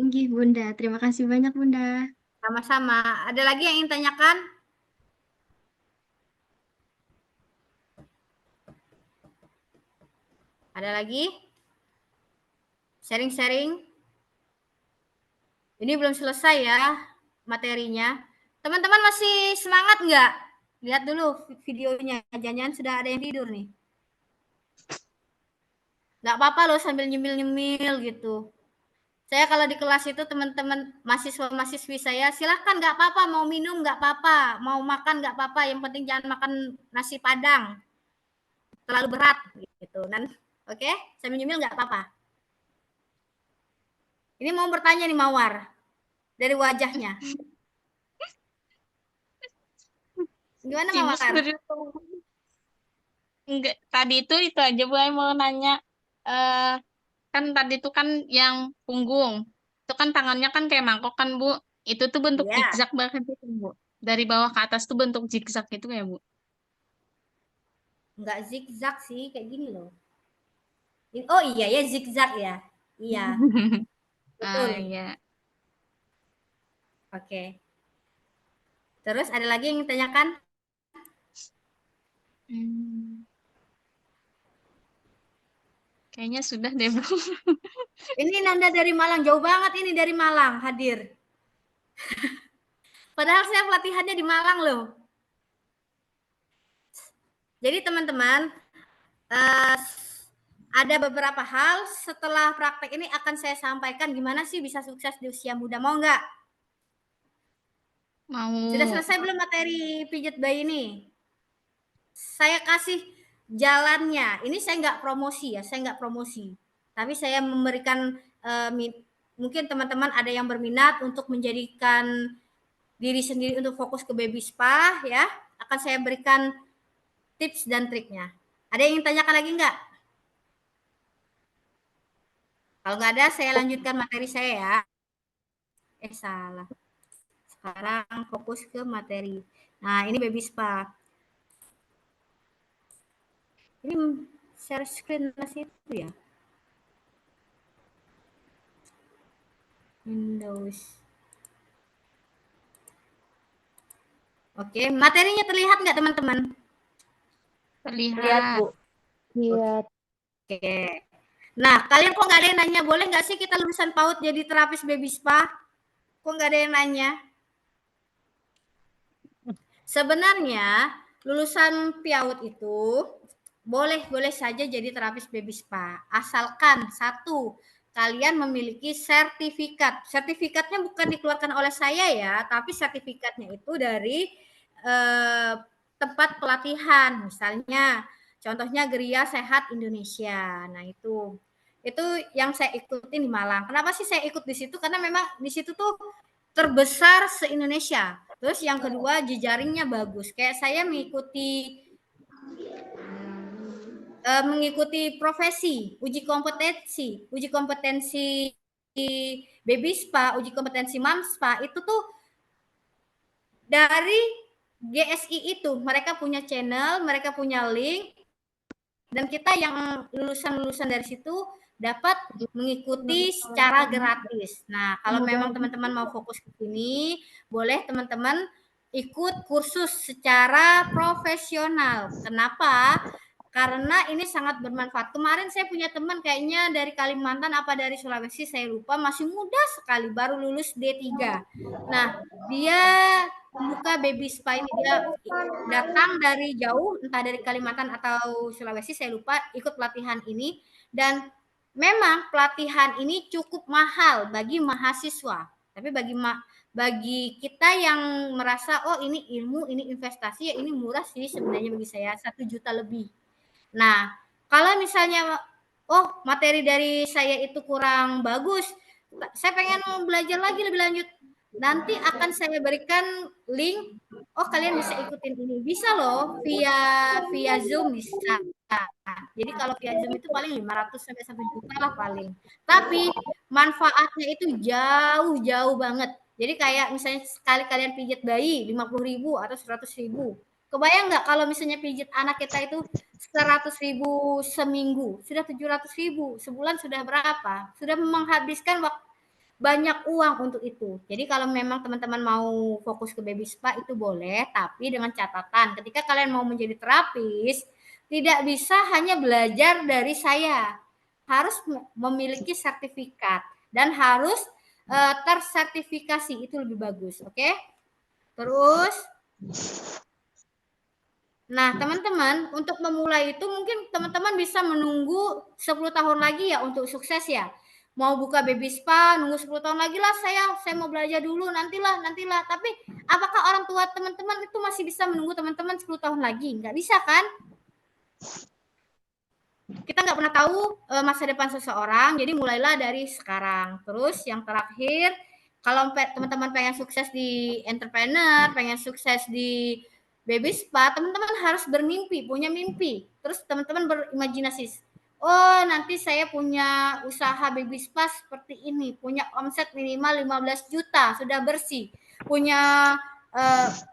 Nggih, Bunda. Terima kasih banyak, Bunda. Sama-sama. Ada lagi yang ingin tanyakan? Ada lagi? Sharing-sharing? Ini belum selesai ya materinya. Teman-teman masih semangat nggak? Lihat dulu videonya. Jangan-jangan sudah ada yang tidur nih. Nggak apa-apa loh sambil nyemil-nyemil gitu. Saya kalau di kelas itu teman-teman mahasiswa-mahasiswi saya silahkan nggak apa-apa, mau minum nggak apa-apa, mau makan nggak apa-apa, yang penting jangan makan nasi padang terlalu berat gitu. Dan oke, sambil nyemil nggak apa-apa. Ini mau bertanya nih Mawar dari wajahnya. Gimana Sibuk Mawar? Enggak, tadi itu aja Bu Ai mau nanya. Eh kan tadi itu kan yang punggung. Itu kan tangannya kan kayak mangkok kan Bu. Itu tuh bentuk Iya, zigzag banget itu Bu. Dari bawah ke atas tuh bentuk zigzag gitu ya Bu. nggak zigzag sih, kayak gini loh. Oh iya ya zigzag ya. Iya, Ah betul. ya. Oke. Terus ada lagi yang ditanyakan? Hmm, kayaknya sudah deh Bu. Ini Nanda dari Malang, jauh banget ini dari Malang hadir. Padahal saya pelatihannya di Malang loh. Jadi teman-teman, ada beberapa hal setelah praktek ini akan saya sampaikan gimana sih bisa sukses di usia muda. Mau nggak? Mau. Sudah selesai belum materi pijat bayi ini? Saya kasih jalannya. Ini saya nggak promosi ya, saya nggak promosi. Tapi saya memberikan mungkin teman-teman ada yang berminat untuk menjadikan diri sendiri untuk fokus ke baby spa ya. Akan saya berikan tips dan triknya. Ada yang ingin tanyakan lagi nggak? Kalau nggak ada, saya lanjutkan materi saya ya. Salah. Sekarang fokus ke materi. Nah, ini baby spa. Ini share screen masih itu ya? Windows. Oke, materinya terlihat nggak teman-teman? Terlihat. Bu. Lihat. Oke. Nah, kalian kok nggak ada yang nanya, boleh nggak sih kita lulusan PAUD jadi terapis baby spa? Kok nggak ada yang nanya? Sebenarnya lulusan PAUD itu boleh saja jadi terapis baby spa, asalkan satu, kalian memiliki sertifikat. Sertifikatnya bukan dikeluarkan oleh saya ya, tapi sertifikatnya itu dari tempat pelatihan, misalnya contohnya Geria Sehat Indonesia. Nah, itu yang saya ikutin di Malang. Kenapa sih saya ikut di situ? Karena memang di situ tuh terbesar se-Indonesia. Terus yang kedua jejaringnya bagus. Kayak saya mengikuti profesi, uji kompetensi baby spa, uji kompetensi mom spa itu tuh dari GSI itu. Mereka punya channel, mereka punya link, dan kita yang lulusan dari situ dapat mengikuti secara gratis. Nah, kalau memang teman-teman mau fokus ke sini, boleh teman-teman ikut kursus secara profesional. Kenapa? Karena ini sangat bermanfaat. Kemarin saya punya teman kayaknya dari Kalimantan apa dari Sulawesi, saya lupa, masih muda sekali, baru lulus D3. Nah, dia buka baby spa ini, dia datang dari jauh, entah dari Kalimantan atau Sulawesi, saya lupa, ikut pelatihan ini. Dan memang pelatihan ini cukup mahal bagi mahasiswa. Tapi bagi kita yang merasa, oh ini ilmu, ini investasi, ya ini murah sih sebenarnya bagi saya, 1 juta lebih. Nah, kalau misalnya, oh materi dari saya itu kurang bagus, saya pengen mau belajar lagi lebih lanjut, nanti akan saya berikan link, oh kalian bisa ikutin ini, bisa loh via Zoom bisa. Jadi kalau via Zoom itu paling 500 sampai 1 juta lah paling. Tapi manfaatnya itu jauh banget. Jadi kayak misalnya sekali kalian pijat bayi 50.000 atau 100.000. Kebayang nggak kalau misalnya pijat anak kita itu 100.000 seminggu, sudah 700.000, sebulan sudah berapa? Sudah menghabiskan banyak uang untuk itu. Jadi kalau memang teman-teman mau fokus ke baby spa itu boleh, tapi dengan catatan ketika kalian mau menjadi terapis, tidak bisa hanya belajar dari saya. Harus memiliki sertifikat dan harus tersertifikasi, itu lebih bagus, oke? Terus nah, teman-teman, untuk memulai itu mungkin teman-teman bisa menunggu 10 tahun lagi ya untuk sukses ya. Mau buka baby spa, nunggu 10 tahun lagi lah saya mau belajar dulu, nantilah. Tapi apakah orang tua teman-teman itu masih bisa menunggu teman-teman 10 tahun lagi? Nggak bisa kan? Kita nggak pernah tahu masa depan seseorang, jadi mulailah dari sekarang. Terus yang terakhir, kalau teman-teman pengen sukses di entrepreneur, pengen sukses di baby spa, teman-teman harus bermimpi, punya mimpi. Terus teman-teman berimajinasi, oh nanti saya punya usaha baby spa seperti ini, punya omset minimal 15 juta, sudah bersih, punya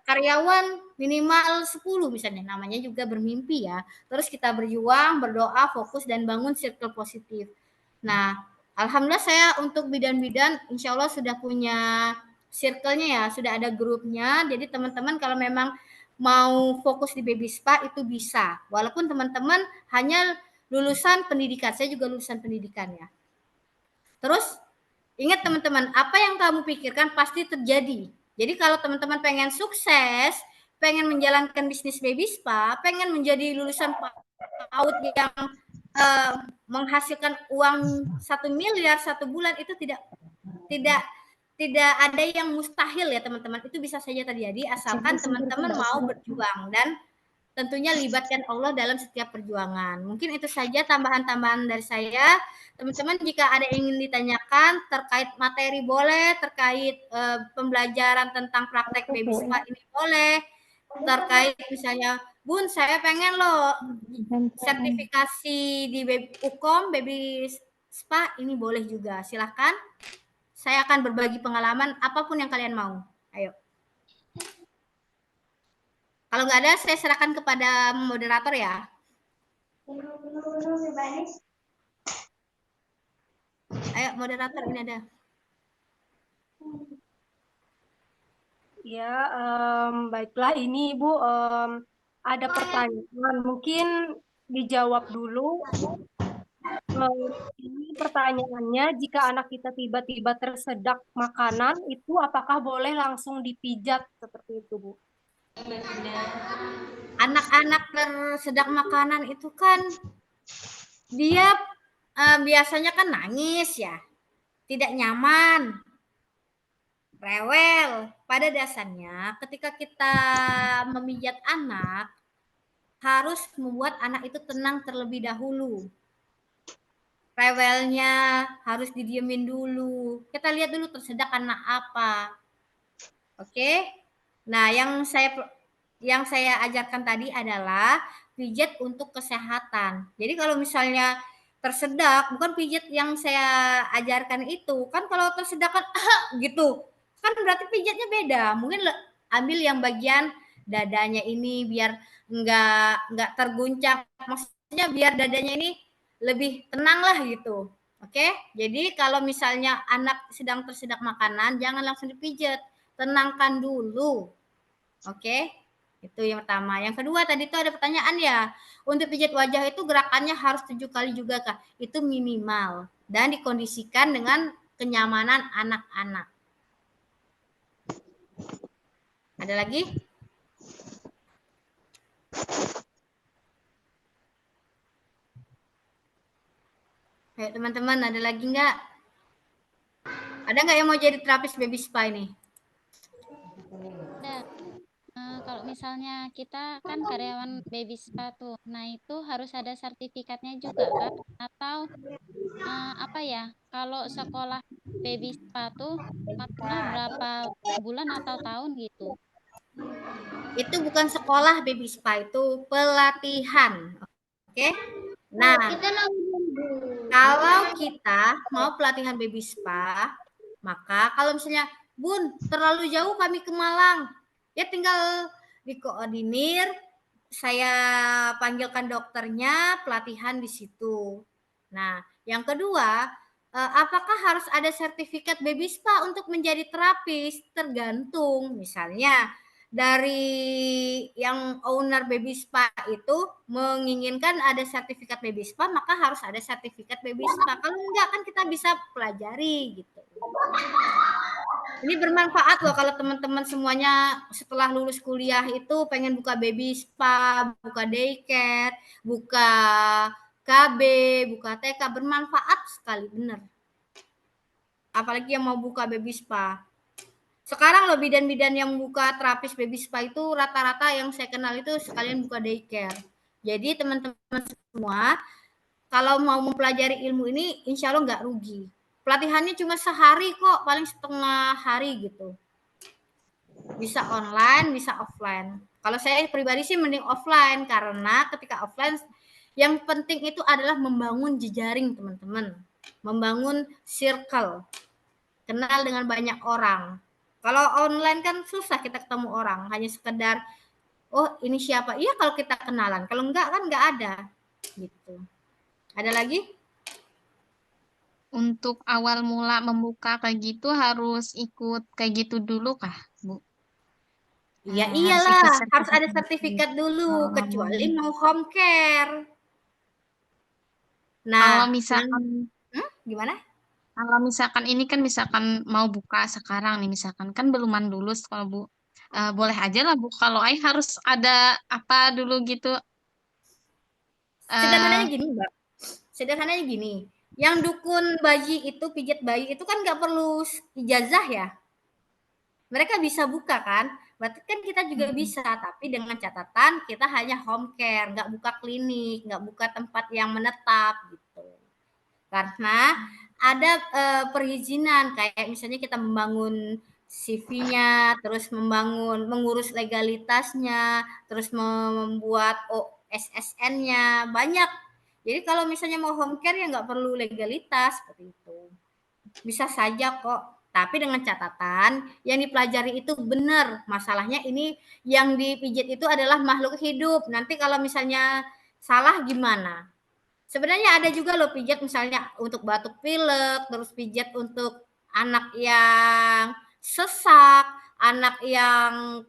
karyawan minimal 10 misalnya, namanya juga bermimpi ya. Terus kita berjuang, berdoa, fokus, dan bangun circle positif. Nah, alhamdulillah saya untuk bidan-bidan insya Allah sudah punya circle-nya ya, sudah ada grupnya. Jadi teman-teman kalau memang mau fokus di baby spa itu bisa. Walaupun teman-teman hanya lulusan pendidikan, saya juga lulusan pendidikan ya. Terus Ingat teman-teman, apa yang kamu pikirkan pasti terjadi. Jadi kalau teman-teman pengen sukses, pengen menjalankan bisnis baby spa, pengen menjadi lulusan PAUD yang menghasilkan uang 1 miliar 1 bulan, itu tidak ada yang mustahil ya teman-teman. Itu bisa saja terjadi asalkan teman-teman mau berjuang dan tentunya libatkan Allah dalam setiap perjuangan. Mungkin itu saja tambahan-tambahan dari saya. Teman-teman jika ada yang ingin ditanyakan terkait materi boleh, terkait pembelajaran tentang praktek baby spa ini boleh, terkait misalnya, Bun saya pengen loh sertifikasi di UKOM baby spa, ini boleh juga. Silahkan. Saya akan berbagi pengalaman apapun yang kalian mau. Ayo. Kalau nggak ada, saya serahkan kepada moderator ya. Ayo, moderator ini ada. Ya, baiklah ini Ibu ada pertanyaan, mungkin dijawab dulu. Ini pertanyaannya, jika anak kita tiba-tiba tersedak makanan, itu apakah boleh langsung dipijat seperti itu, Bu? Anak-anak tersedak makanan itu kan dia biasanya kan nangis ya, tidak nyaman, rewel. Pada dasarnya ketika kita memijat anak, harus membuat anak itu tenang terlebih dahulu. Rewelnya harus didiemin dulu. Kita lihat dulu tersedak karena apa. Oke? Nah, yang saya ajarkan tadi adalah pijat untuk kesehatan. Jadi kalau misalnya tersedak, bukan pijat yang saya ajarkan itu. Kan kalau tersedak kan gitu. Kan berarti pijatnya beda. Mungkin ambil yang bagian dadanya ini biar enggak terguncang. Maksudnya biar dadanya ini lebih tenang lah gitu. Oke? Jadi kalau misalnya anak sedang tersedak makanan, jangan langsung dipijat. Tenangkan dulu. Oke? Itu yang pertama. Yang kedua tadi itu ada pertanyaan ya. Untuk pijat wajah itu gerakannya harus 7 kali juga Kak. Itu minimal dan dikondisikan dengan kenyamanan anak-anak. Ada lagi? Ayo teman-teman, ada lagi nggak? Ada nggak yang mau jadi terapis baby spa ini? Ada. Kalau misalnya kita kan karyawan baby spa tuh, nah itu harus ada sertifikatnya juga kan? Atau apa ya? Kalau sekolah baby spa tuh maksimal berapa bulan atau tahun gitu? Itu bukan sekolah baby spa, itu pelatihan. Oke? Nah, kalau kita mau pelatihan baby spa, maka kalau misalnya, Bun, terlalu jauh kami ke Malang, ya tinggal dikoordinir, saya panggilkan dokternya, pelatihan di situ. Nah, yang kedua, apakah harus ada sertifikat baby spa untuk menjadi terapis? Tergantung, misalnya dari yang owner baby spa itu menginginkan ada sertifikat baby spa, maka harus ada sertifikat baby spa. Kalau enggak kan kita bisa pelajari gitu. Ini bermanfaat loh kalau teman-teman semuanya setelah lulus kuliah itu pengen buka baby spa, buka daycare, buka KB, buka TK, bermanfaat sekali, benar. Apalagi yang mau buka baby spa. Sekarang loh bidan-bidan yang buka terapis baby spa itu rata-rata yang saya kenal itu sekalian buka daycare. Jadi teman-teman semua kalau mau mempelajari ilmu ini insya Allah nggak rugi. Pelatihannya cuma sehari kok, paling setengah hari gitu. Bisa online, bisa offline. Kalau saya pribadi sih mending offline karena ketika offline yang penting itu adalah membangun jejaring teman-teman. Membangun circle. Kenal dengan banyak orang. Kalau online kan susah kita ketemu orang, hanya sekedar oh ini siapa? Iya kalau kita kenalan, kalau enggak kan enggak ada gitu. Ada lagi? Untuk awal mula membuka kayak gitu harus ikut kayak gitu dulu kah, Bu? Iya iyalah, harus ada sertifikat dulu, kecuali mau home care. Kalau Nah, misalkan gimana? Kalau misalkan ini kan misalkan mau buka sekarang nih misalkan kan beluman lulus kalau Bu. Boleh aja lah Bu kalau Ai harus ada apa dulu gitu. Sederhananya Eh gini, Mbak. Sederhananya gini, yang dukun bayi itu pijat bayi itu kan nggak perlu ijazah ya. Mereka bisa buka kan? Berarti kan kita juga bisa, tapi dengan catatan kita hanya home care, nggak buka klinik, nggak buka tempat yang menetap gitu. Karena ada perizinan kayak misalnya kita membangun CV-nya, terus mengurus legalitasnya, terus membuat OSSN-nya, banyak. Jadi kalau misalnya mau home care ya nggak perlu legalitas seperti itu. Bisa saja kok, tapi dengan catatan yang dipelajari itu benar. Masalahnya ini yang dipijit itu adalah makhluk hidup. Nanti kalau misalnya salah gimana? Sebenarnya ada juga loh pijat misalnya untuk batuk pilek, terus pijat untuk anak yang sesak, anak yang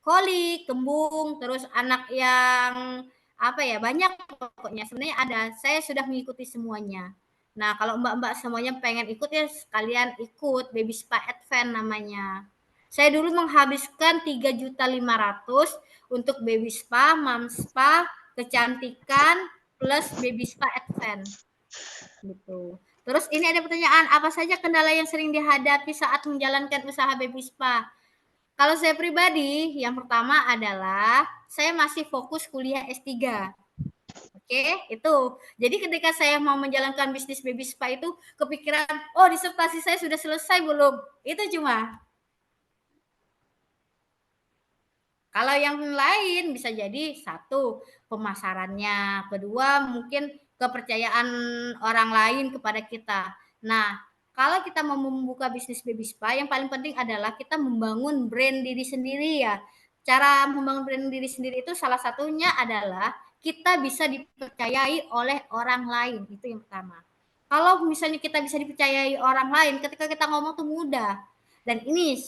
kolik, kembung, terus anak yang apa ya, banyak pokoknya sebenarnya ada. Saya sudah mengikuti semuanya. Nah, kalau mbak-mbak semuanya pengen ikut ya sekalian ikut Baby Spa Advent namanya. Saya dulu menghabiskan 3.500.000 untuk Baby Spa, Mom Spa, kecantikan plus Baby Spa Advent. Gitu. Terus ini ada pertanyaan, apa saja kendala yang sering dihadapi saat menjalankan usaha Baby Spa? Kalau saya pribadi, yang pertama adalah saya masih fokus kuliah S3. Oke, itu. Jadi ketika saya mau menjalankan bisnis Baby Spa itu kepikiran, oh disertasi saya sudah selesai belum? Itu cuma. Kalau yang lain bisa jadi satu, pemasarannya, kedua mungkin kepercayaan orang lain kepada kita. Nah, kalau kita mau membuka bisnis Baby Spa, yang paling penting adalah kita membangun brand diri sendiri ya. Cara membangun brand diri sendiri itu salah satunya adalah kita bisa dipercayai oleh orang lain, itu yang pertama. Kalau misalnya kita bisa dipercayai orang lain, ketika kita ngomong tuh mudah. Dan ini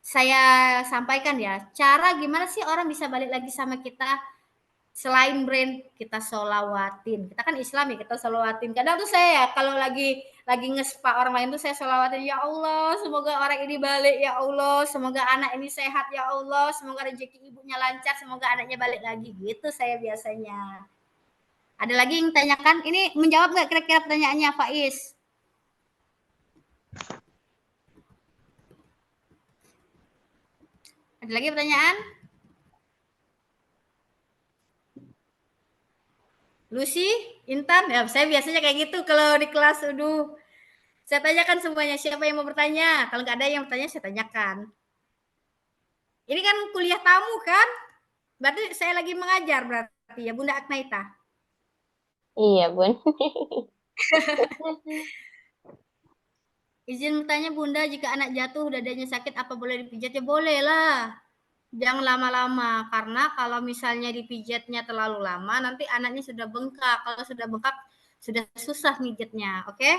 saya sampaikan ya, cara gimana sih orang bisa balik lagi sama kita selain brand kita solawatin. Kita kan Islam ya, kita solawatin. Kadang tuh saya ya kalau lagi ngespa orang lain tuh saya solawatin, ya Allah, semoga orang ini balik ya Allah, semoga anak ini sehat ya Allah, semoga rezeki ibunya lancar, semoga anaknya balik lagi. Gitu saya biasanya. Ada lagi yang tanyakan? Ini menjawab nggak kira-kira pertanyaannya Faiz? Ada lagi pertanyaan? Lucy, Intan, ya saya biasanya kayak gitu kalau di kelas, aduh. Saya tanyakan semuanya, siapa yang mau bertanya? Kalau nggak ada yang bertanya, saya tanyakan. Ini kan kuliah tamu kan? Berarti saya lagi mengajar berarti ya, Bunda Aknaita? Iya, Bun. Izin bertanya Bunda, jika anak jatuh dadanya sakit apa boleh dipijat? Ya boleh lah. Jangan lama-lama, karena kalau misalnya dipijatnya terlalu lama, nanti anaknya sudah bengkak. Kalau sudah bengkak, sudah susah mijatnya, oke?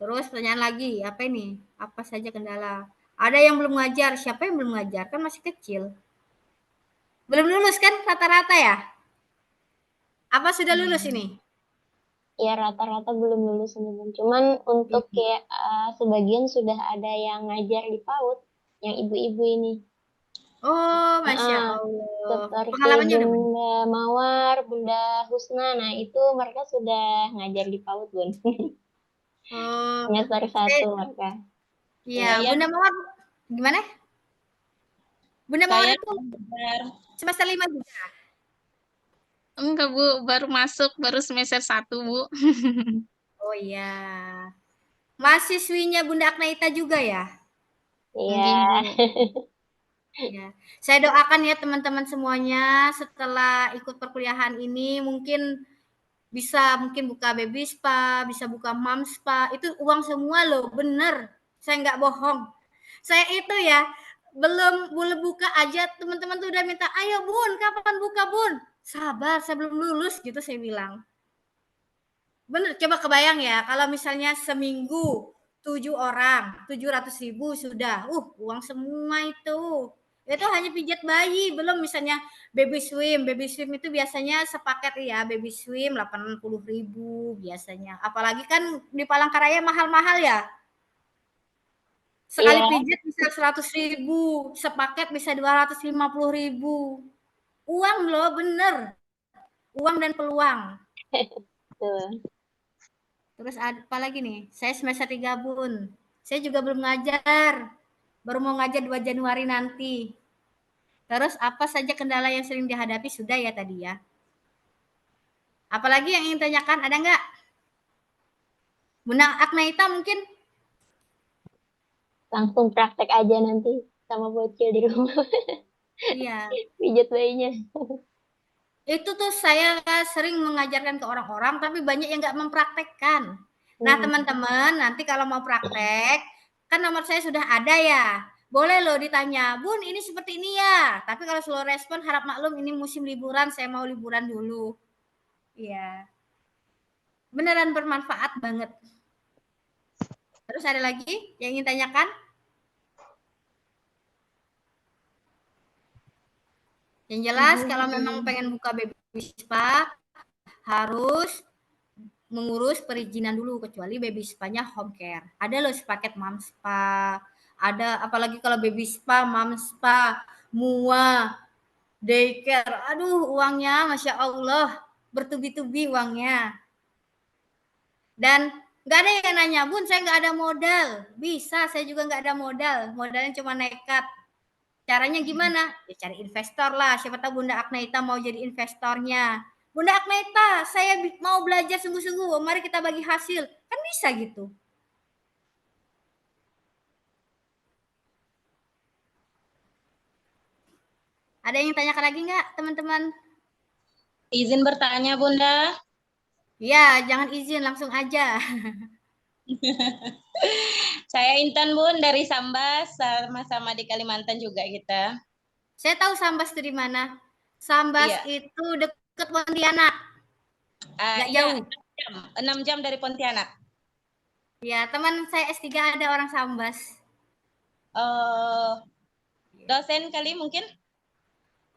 Terus pertanyaan lagi, apa ini? Apa saja kendala? Ada yang belum ngajar, siapa yang belum ngajar? Kan masih kecil. Belum lulus kan rata-rata ya? Apa sudah lulus ini? Ya rata-rata belum lulus ini Bun. Cuman untuk kayak sebagian sudah ada yang ngajar di PAUD, yang ibu-ibu ini. Oh, Masya Allah. Seperti Pengalamannya udah Bunda Mawar, Bunda Husna, nah itu mereka sudah ngajar di PAUD Bun. Oh, Semester 1 mereka. Iya, Bunda Mawar gimana? Bunda Mawar Saya itu semester 5 juga. enggak Bu, baru masuk baru semester 1 Bu. Oh iya. Mahasiswinya Bunda Aknaita juga ya? Iya. Ya. Saya doakan ya teman-teman semuanya setelah ikut perkuliahan ini mungkin bisa buka Baby Spa, bisa buka Mom Spa, itu uang semua loh, bener. Saya nggak bohong. Saya itu ya belum boleh buka aja teman-teman tuh udah minta, ayo Bun, kapan buka Bun? Sabar, saya belum lulus gitu saya bilang. Bener, coba kebayang ya kalau misalnya seminggu 7 orang, 700.000 sudah, uang semua itu. Itu hanya pijat bayi, belum misalnya baby swim. Baby swim itu biasanya sepaket ya, baby swim 80.000 biasanya. Apalagi kan di Palangkaraya mahal-mahal ya. Sekali Iya, pijat bisa 100.000, sepaket bisa 250.000. Uang loh, bener. Uang dan peluang. betul. Terus apa lagi nih? Saya semester 3 Bun. Saya juga belum ngajar. Baru mau ngajar 2 Januari nanti. Terus apa saja kendala yang sering dihadapi sudah ya tadi ya. Apalagi yang ingin tanyakan, ada nggak? Bunda Agnaita mungkin? Langsung praktek aja nanti sama bocil di rumah. Iya. Pijat bayinya. Itu tuh saya sering mengajarkan ke orang-orang, tapi banyak yang nggak mempraktekkan. Nah, teman-teman, nanti kalau mau praktek, kan nomor saya sudah ada ya. Boleh loh ditanya, Bun, ini seperti ini ya. Tapi kalau slow respon, harap maklum ini musim liburan, saya mau liburan dulu. Iya. Beneran bermanfaat banget. Terus ada lagi yang ingin tanyakan? Yang jelas kalau memang pengen buka baby spa harus mengurus perizinan dulu, kecuali baby spa-nya home care. Ada loh sepaket mom spa, ada apalagi kalau baby spa, mom spa, mua, daycare. Aduh, uangnya Masya Allah bertubi-tubi uangnya. Dan nggak ada yang nanya, Bun, saya nggak ada modal. Bisa, saya juga nggak ada modal. Modalnya cuma nekat. Caranya gimana? Ya cari investor lah. Siapa tahu Bunda Agnaita mau jadi investornya. Bunda Agnaita, saya mau belajar sungguh-sungguh. Mari kita bagi hasil. Kan bisa gitu. Ada yang tanyakan lagi nggak, teman-teman? Izin bertanya, Bunda. Ya, jangan izin, langsung aja. Saya Intan, Bun, dari Sambas, sama-sama di Kalimantan juga kita. Saya tahu Sambas itu di mana. Sambas Iya. itu dekat Pontianak. Nggak Iya, jauh. 6 jam dari Pontianak. Ya, teman saya S3 ada orang Sambas. Dosen kali mungkin?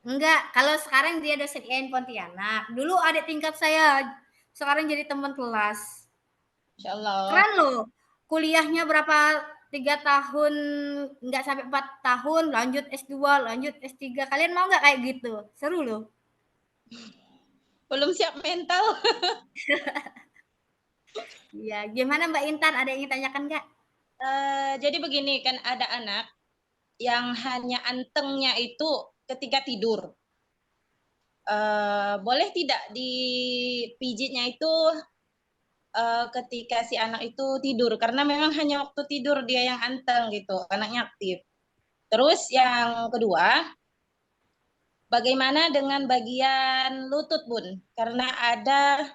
Enggak, kalau sekarang dia dosen IAIN Pontianak. Dulu adik tingkat saya, sekarang jadi teman kelas. Insya Allah. Keren loh. Kuliahnya berapa 3 tahun, enggak sampai 4 tahun, lanjut S2, lanjut S3. Kalian mau nggak kayak gitu? Seru loh. Belum siap mental. Iya, gimana Mbak Intan? Ada yang ingin tanyakan nggak? Jadi begini, kan ada anak yang hanya antengnya itu ketika tidur. Boleh tidak dipijitnya itu ketika si anak itu tidur, karena memang hanya waktu tidur dia yang anteng gitu, anaknya aktif. Terus yang kedua, bagaimana dengan bagian lutut, Bun? Karena ada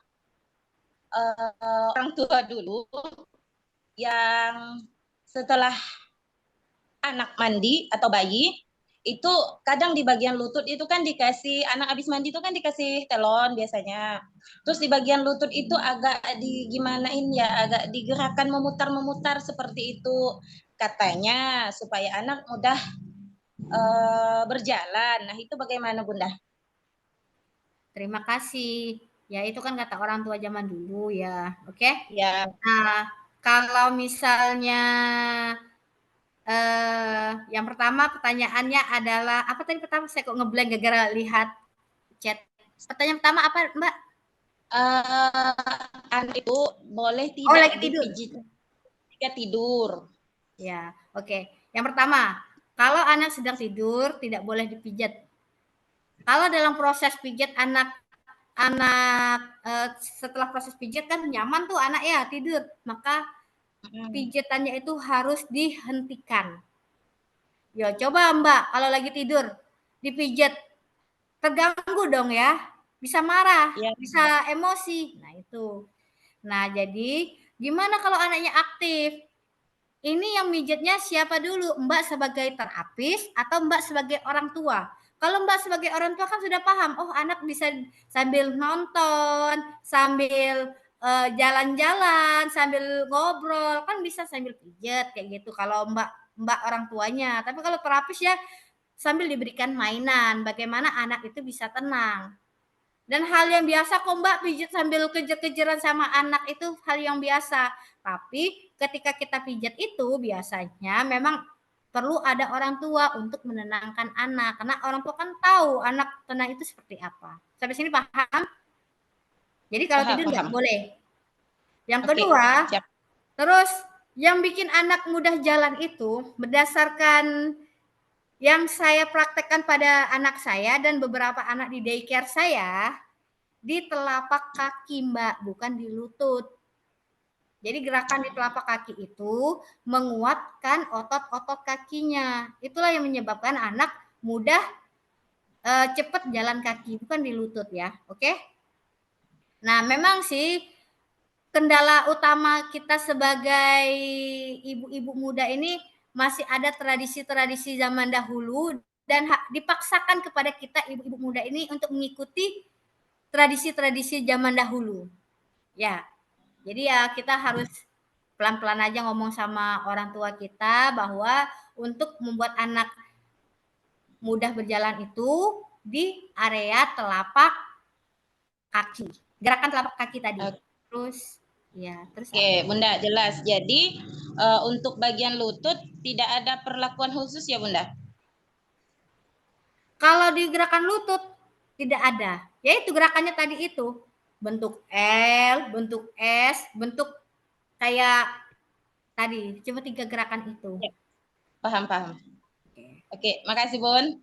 orang tua dulu yang setelah anak mandi atau bayi, itu kadang di bagian lutut itu kan dikasih, anak habis mandi itu kan dikasih telon biasanya. Terus di bagian lutut itu agak digimanain ya, agak digerakkan memutar-memutar seperti itu. Katanya supaya anak mudah berjalan. Nah, itu bagaimana, Bunda? Terima kasih. Ya, itu kan kata orang tua zaman dulu ya. Oke? Ya. Nah, kalau misalnya yang pertama pertanyaannya adalah apa tadi pertama, saya kok ngeblank gara-gara lihat chat. Pertanyaan pertama apa, Mbak? Anak itu boleh Oh, tidak lagi tidur. dipijit ketika tidur? Ya, oke. Yang pertama, kalau anak sedang tidur tidak boleh dipijat. Kalau dalam proses pijat anak setelah proses pijat kan nyaman tuh anak ya tidur, maka pijatannya itu harus dihentikan. Ya, coba Mbak, kalau lagi tidur dipijat, terganggu dong ya, bisa marah, Ya. bisa emosi. Nah, itu. Nah, jadi gimana kalau anaknya aktif? Ini yang mijitnya siapa dulu? Mbak sebagai terapis atau Mbak sebagai orang tua? Kalau Mbak sebagai orang tua kan sudah paham, oh anak bisa sambil nonton, sambil jalan-jalan, sambil ngobrol, kan bisa sambil pijat kayak gitu kalau Mbak orang tuanya. Tapi kalau terapis ya sambil diberikan mainan. Bagaimana anak itu bisa tenang. Dan hal yang biasa kok Mbak, pijat sambil kejar-kejaran sama anak itu hal yang biasa. Tapi ketika kita pijat itu biasanya memang perlu ada orang tua untuk menenangkan anak. Karena orang tua kan tahu anak tenang itu seperti apa. Sampai sini paham? Jadi kalau Paham, tidur nggak paham. boleh. Yang Oke, kedua, siap. terus yang bikin anak mudah jalan itu berdasarkan yang saya praktekkan pada anak saya dan beberapa anak di daycare saya, di telapak kaki Mbak, bukan di lutut. Jadi gerakan di telapak kaki itu menguatkan otot-otot kakinya. Itulah yang menyebabkan anak mudah cepat jalan kaki, bukan di lutut ya. Oke? Nah, memang sih kendala utama kita sebagai ibu-ibu muda ini masih ada tradisi-tradisi zaman dahulu dan dipaksakan kepada kita ibu-ibu muda ini untuk mengikuti tradisi-tradisi zaman dahulu. Ya. Jadi ya kita harus pelan-pelan aja ngomong sama orang tua kita bahwa untuk membuat anak mudah berjalan itu di area telapak kaki. Gerakan telapak kaki tadi. Terus ya, terus Oke, Bunda, jelas. Jadi untuk bagian lutut tidak ada perlakuan khusus ya, Bunda? Kalau di gerakan lutut tidak ada. Yaitu gerakannya tadi itu. Bentuk L, bentuk S, bentuk kayak tadi. Cuma 3 gerakan itu. Ya. Paham. Oke, makasih, Bun.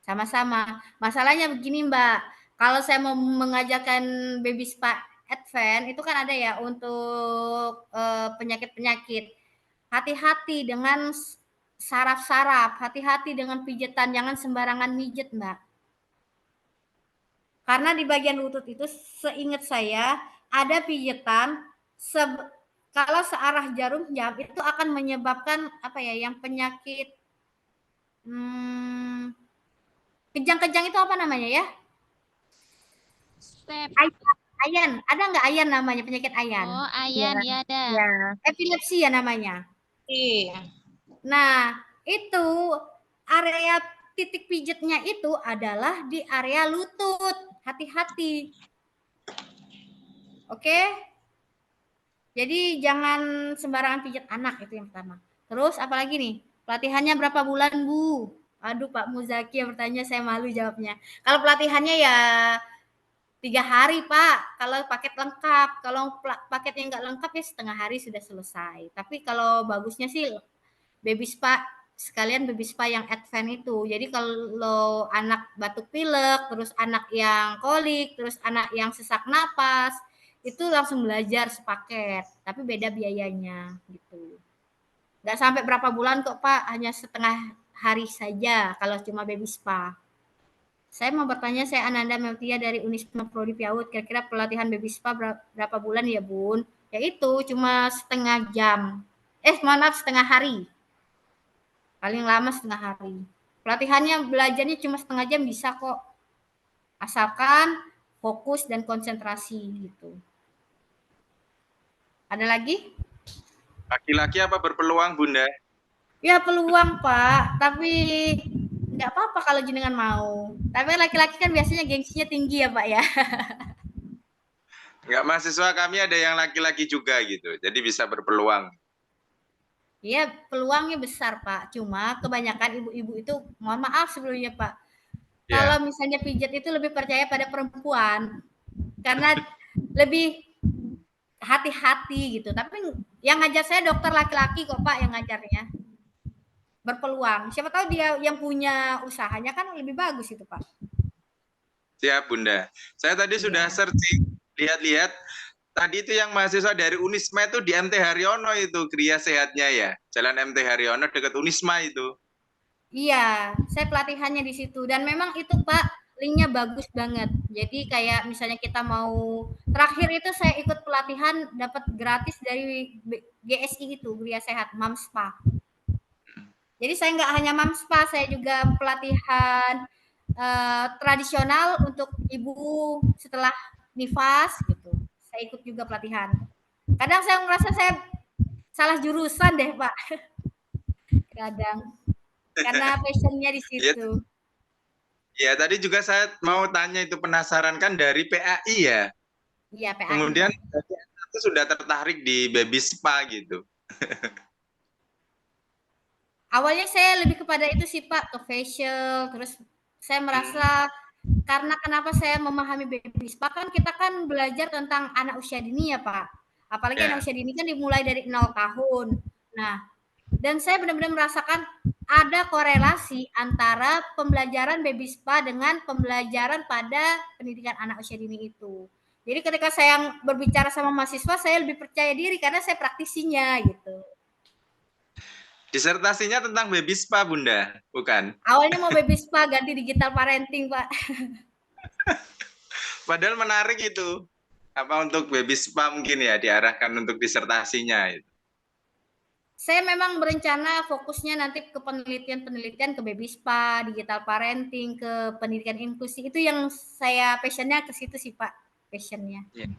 Sama-sama. Masalahnya begini, Mbak. Kalau saya mau mengajarkan baby spa advance, itu kan ada ya untuk penyakit-penyakit. Hati-hati dengan saraf-saraf, hati-hati dengan pijetan, jangan sembarangan mijet, Mbak. Karena di bagian lutut itu seingat saya ada pijetan kalau searah jarum jam itu akan menyebabkan apa ya, yang penyakit kejang-kejang itu apa namanya ya? Ayan, ada nggak ayan namanya, penyakit ayan? Oh, ayan, ya ada. Ya, epilepsi ya namanya. Iya. Nah, itu area titik pijatnya itu adalah di area lutut. Hati-hati. Oke? Jadi jangan sembarangan pijat anak, itu yang pertama. Terus apalagi nih? Pelatihannya berapa bulan, Bu? Aduh, Pak Muzaki yang bertanya, saya malu jawabnya. Kalau pelatihannya ya 3 hari, Pak. Kalau paket lengkap. Kalau paket yang nggak lengkap ya setengah hari sudah selesai. Tapi kalau bagusnya sih baby spa, sekalian baby spa yang advance itu. Jadi kalau anak batuk pilek, terus anak yang kolik, terus anak yang sesak napas, itu langsung belajar sepaket. Tapi beda biayanya gitu. Nggak sampai berapa bulan kok, Pak. Hanya setengah hari saja kalau cuma baby spa. Saya mau bertanya, saya Ananda Meltia dari Unisma Prodi Piaud. Kira-kira pelatihan baby spa berapa bulan ya, Bun? Ya itu cuma setengah jam. Maaf, setengah hari. Paling lama setengah hari. Pelatihannya belajarnya cuma setengah jam bisa kok. Asalkan fokus dan konsentrasi gitu. Ada lagi? Laki-laki apa berpeluang, Bunda? Ya peluang, Pak. Tapi nggak apa-apa kalau jenengan mau. Tapi laki-laki kan biasanya gengsinya tinggi ya, Pak ya. Enggak, mahasiswa kami ada yang laki-laki juga gitu. Jadi bisa berpeluang. Iya, peluangnya besar, Pak. Cuma kebanyakan ibu-ibu itu, mohon maaf sebelumnya, Pak. Ya. Kalau misalnya pijat itu lebih percaya pada perempuan. Karena lebih hati-hati gitu. Tapi yang ngajar saya dokter laki-laki kok, Pak, yang ngajarnya. Berpeluang. Siapa tahu dia yang punya usahanya kan lebih bagus itu, Pak. Siap, Bunda. Saya tadi sudah searching, lihat-lihat. Tadi itu yang mahasiswa dari Unisma itu di MT Haryono itu, Kriya Sehatnya ya. Jalan MT Haryono dekat Unisma itu. Iya, saya pelatihannya di situ. Dan memang itu, Pak, linknya bagus banget. Jadi kayak misalnya kita mau, terakhir itu saya ikut pelatihan dapat gratis dari GSI itu, Kriya Sehat, Mom Spa. Jadi saya nggak hanya Mom Spa, saya juga pelatihan tradisional untuk ibu setelah nifas gitu. Saya ikut juga pelatihan. Kadang saya merasa saya salah jurusan deh, Pak. Kadang. karena passionnya di Ya, situ. ya, tadi juga saya mau tanya itu penasaran kan dari PAI ya. Iya, PAI. Kemudian itu sudah tertarik di baby spa gitu. Awalnya saya lebih kepada itu sih Pak, ke facial, terus saya merasa karena kenapa saya memahami baby spa kan kita kan belajar tentang anak usia dini ya Pak. Apalagi anak Ya. usia dini kan dimulai dari 0 tahun. Nah, dan saya benar-benar merasakan ada korelasi antara pembelajaran baby spa dengan pembelajaran pada pendidikan anak usia dini itu. Jadi ketika saya berbicara sama mahasiswa, saya lebih percaya diri karena saya praktisinya gitu. Disertasinya tentang baby spa, Bunda, bukan? Awalnya mau baby spa ganti digital parenting, Pak. Padahal menarik itu. Apa untuk baby spa mungkin ya diarahkan untuk disertasinya itu. Saya memang berencana fokusnya nanti ke penelitian-penelitian ke baby spa, digital parenting, ke pendidikan inklusi. Itu yang saya passionnya ke situ sih, Pak. Passionnya. Ya.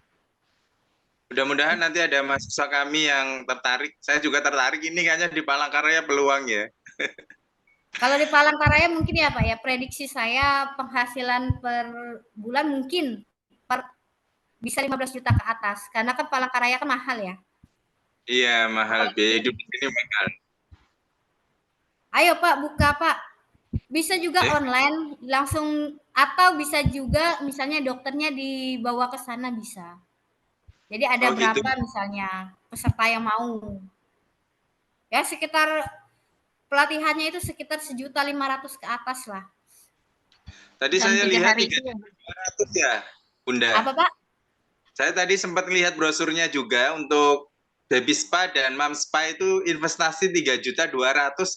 Mudah-mudahan nanti ada mahasiswa kami yang tertarik. Saya juga tertarik ini kayaknya di Palangkaraya peluang ya. Kalau di Palangkaraya mungkin ya Pak ya, prediksi saya penghasilan per bulan mungkin bisa 15 juta ke atas. Karena kan Palangkaraya kan mahal ya. Iya, mahal. Biaya hidup di sini mahal. Ayo Pak, buka Pak. Bisa juga online langsung atau bisa juga misalnya dokternya dibawa ke sana bisa. Jadi ada berapa gitu. misalnya peserta yang mau. Ya sekitar pelatihannya itu sekitar 1.500.000 ke atas lah. Tadi Dan saya 3 lihat hari 3.200 ya, Bunda. Apa Pak? Saya tadi sempat lihat brosurnya juga untuk baby spa dan mom spa itu investasi 3.200.000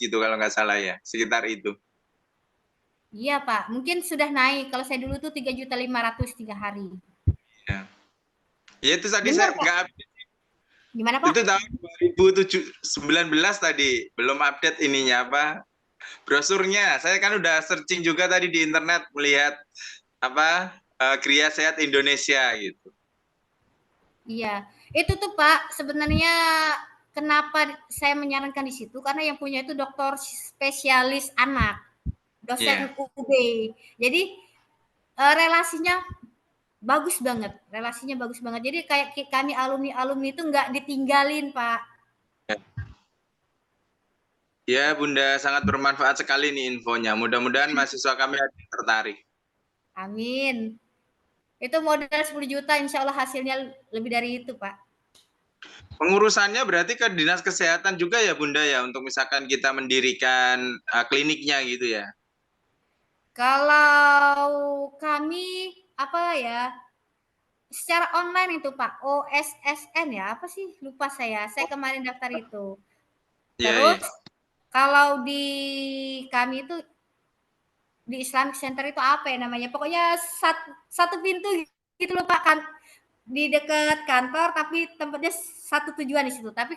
gitu kalau nggak salah ya, sekitar itu. Iya Pak, mungkin sudah naik. Kalau saya dulu tuh 3.500.000 3 hari. Ya, ya itu tadi Benar, saya Pak. nggak update. Gimana Pak? Itu tahun 2019 tadi, belum update ininya apa brosurnya. Saya kan udah searching juga tadi di internet melihat apa Gria Sehat Indonesia gitu. Iya, itu tuh Pak sebenarnya kenapa saya menyarankan di situ karena yang punya itu dokter spesialis anak, dosen UB. Jadi relasinya bagus banget, relasinya bagus banget. Jadi kayak kami alumni-alumni itu nggak ditinggalin Pak. Ya Bunda, sangat bermanfaat sekali nih infonya. Mudah-mudahan mahasiswa kami ada yang tertarik. Amin. Itu modal 10 juta, insya Allah hasilnya lebih dari itu, Pak. Pengurusannya berarti ke Dinas Kesehatan juga ya Bunda ya, untuk misalkan kita mendirikan kliniknya gitu ya? Kalau kami, apa ya, secara online itu Pak, OSSN ya, apa sih? Lupa saya kemarin daftar itu. Terus, kalau di kami itu, di Islamic Center itu apa ya namanya, pokoknya satu pintu gitu loh Pak, kan di dekat kantor tapi tempatnya satu tujuan di situ, tapi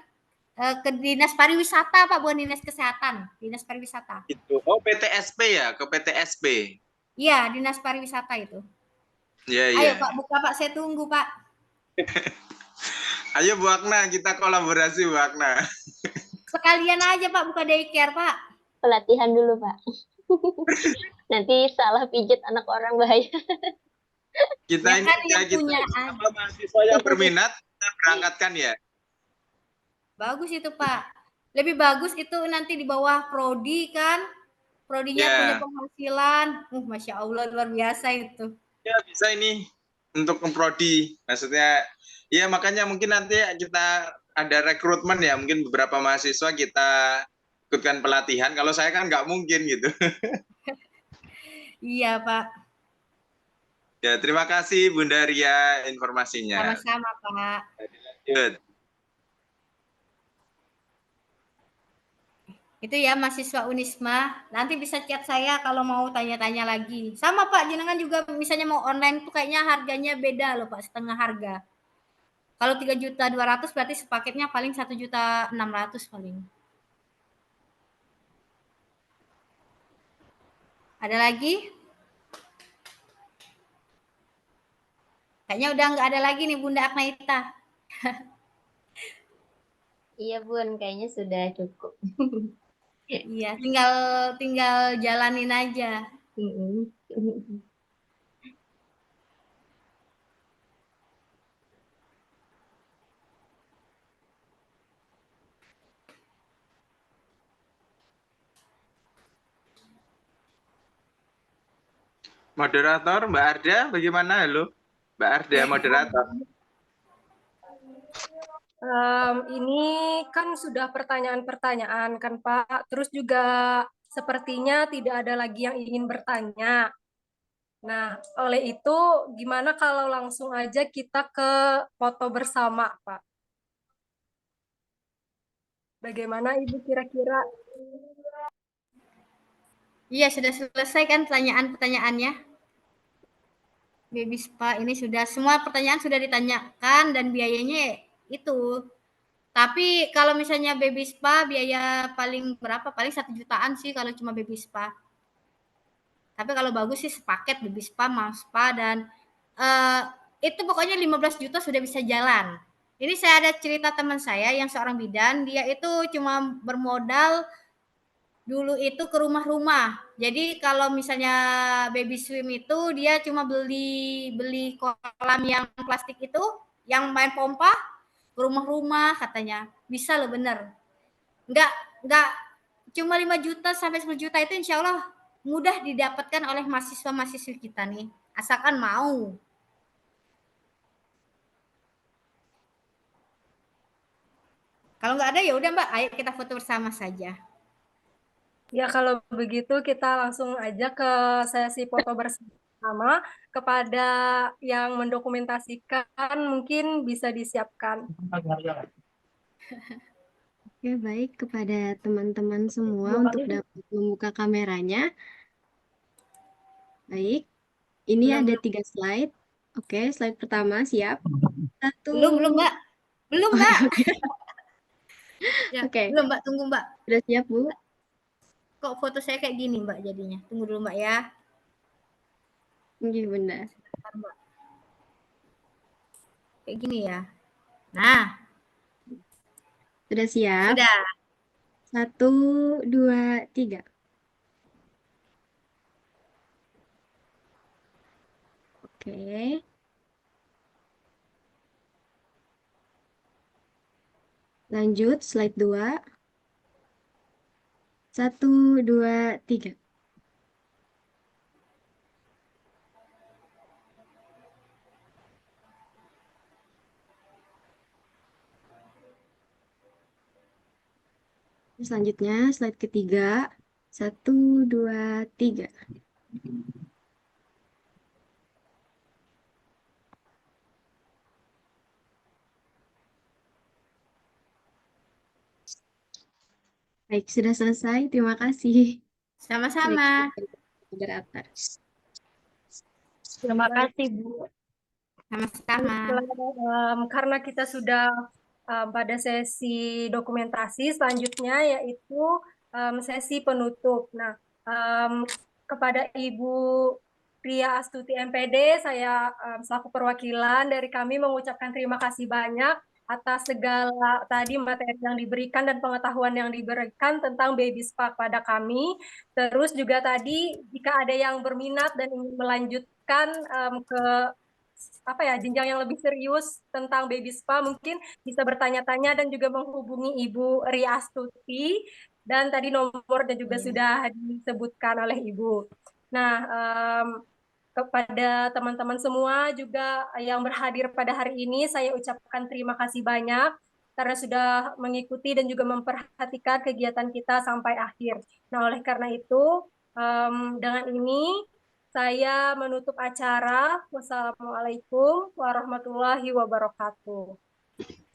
ke dinas pariwisata Pak, bukan dinas kesehatan, dinas pariwisata. Itu. Oh PTSP ya, ke PTSP. Iya, dinas pariwisata itu. Iya, Ayo iya. Pak, buka Pak, saya tunggu Pak. Ayo Bu Akna, kita kolaborasi Bu Akna. Sekalian aja Pak, buka daycare Pak. Pelatihan dulu Pak. Nanti salah pijit anak orang bahaya. Kita Ya ini kan yang kita punya apa mahasiswa yang berminat kita berangkatkan ya. Bagus itu Pak. Lebih bagus itu nanti di bawah prodi kan. Prodinya punya penghasilan. Masya Allah luar biasa itu. Ya bisa ini untuk prodi. Maksudnya ya makanya mungkin nanti kita ada rekrutmen ya. Mungkin beberapa mahasiswa kita ikutkan pelatihan. Kalau saya kan nggak mungkin gitu. Iya Pak. Ya terima kasih Bunda Ria informasinya. Sama-sama Pak. Lanjut. Itu ya mahasiswa Unisma. Nanti bisa chat saya kalau mau tanya-tanya lagi. Sama Pak, jenengan juga misalnya mau online tuh kayaknya harganya beda loh Pak, setengah harga. Kalau 3.200.000 berarti sepaketnya paling 1.600.000 paling. Ada lagi? Kayaknya udah nggak ada lagi nih Bunda Aknaita. Iya Bun, kayaknya sudah cukup. Iya, tinggal jalanin aja. Moderator Mbak Arda bagaimana? Halo Mbak Arda moderator. Ini kan sudah pertanyaan-pertanyaan kan Pak, terus juga sepertinya tidak ada lagi yang ingin bertanya. Nah, oleh itu gimana kalau langsung aja kita ke foto bersama Pak? Bagaimana Ibu kira-kira? Iya, sudah selesai kan pertanyaan-pertanyaannya? Baby spa ini sudah semua pertanyaan sudah ditanyakan dan biayanya itu. Tapi kalau misalnya baby spa biaya paling berapa? Paling 1 jutaan sih kalau cuma baby spa. Tapi kalau bagus sih sepaket baby spa, mau spa dan itu pokoknya 15 juta sudah bisa jalan. Ini saya ada cerita teman saya yang seorang bidan, dia itu cuma bermodal dulu itu ke rumah-rumah. Jadi kalau misalnya baby swim itu dia cuma beli kolam yang plastik itu, yang main pompa ke rumah-rumah katanya. Bisa loh bener. Enggak cuma 5 juta sampai 10 juta itu insya Allah mudah didapatkan oleh mahasiswa-mahasiswa kita nih. Asalkan mau. Kalau nggak ada ya udah Mbak, ayo kita foto bersama saja. Ya kalau begitu kita langsung aja ke sesi foto bersama. Kepada yang mendokumentasikan mungkin bisa disiapkan. Oke, baik kepada teman-teman semua untuk dapat membuka kameranya. Baik, ini ada 3 slide. Oke, slide pertama siap. 1. Belum Mbak. Belum Mbak. Ya, Oke. belum Mbak, tunggu Mbak. Sudah siap Bu? Kok foto saya kayak gini Mbak jadinya? Tunggu dulu Mbak ya. Iya benar. Bentar, Mbak. Kayak gini ya. Nah. Sudah siap? Sudah. 1, 2, 3. Oke. Lanjut, slide 2. 1, 2, 3. Selanjutnya, slide ketiga. 1, 2, 3. Baik, sudah selesai. Terima kasih. Sama-sama. Moderator. Terima kasih, Bu. Sama-sama. Karena kita sudah pada sesi dokumentasi, selanjutnya yaitu sesi penutup. Nah, kepada Ibu Ria Astuti MPD, saya selaku perwakilan dari kami mengucapkan terima kasih banyak atas segala tadi materi yang diberikan dan pengetahuan yang diberikan tentang baby spa pada kami. Terus juga tadi jika ada yang berminat dan ingin melanjutkan ke jenjang yang lebih serius tentang baby spa, mungkin bisa bertanya-tanya dan juga menghubungi Ibu Ria Astuti, dan tadi nomornya juga sudah disebutkan oleh Ibu. Nah, kepada teman-teman semua juga yang berhadir pada hari ini, saya ucapkan terima kasih banyak karena sudah mengikuti dan juga memperhatikan kegiatan kita sampai akhir. Nah, oleh karena itu, dengan ini saya menutup acara. Wassalamualaikum warahmatullahi wabarakatuh.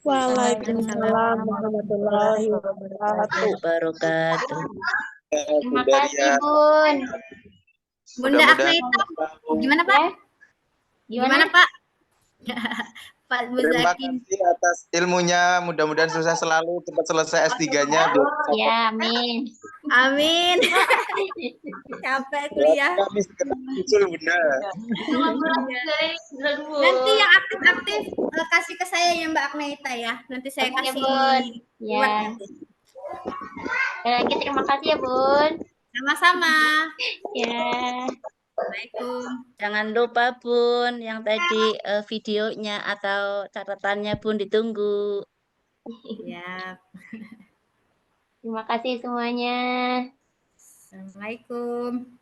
Waalaikumsalam warahmatullahi wabarakatuh. Terima kasih, Bun. Bunda Aknaita, gimana Pak? Gimana Pak? Pak Terima Muzaki. kasih atas ilmunya. Mudah-mudahan sukses selalu, cepat selesai S3-nya. Ya, amin. Amin. Capek kuliah. Kami segera muncul, Bunda. Nanti yang aktif-aktif kasih ke saya ya Mbak Aknaita ya. Nanti saya Oke, kasih. Bun. Ya. Lagi terima kasih ya Bun. Sama-sama. Ya. Assalamualaikum. Jangan lupa Bun, yang tadi videonya atau catatannya Bun ditunggu. Ya. Terima kasih semuanya. Assalamualaikum.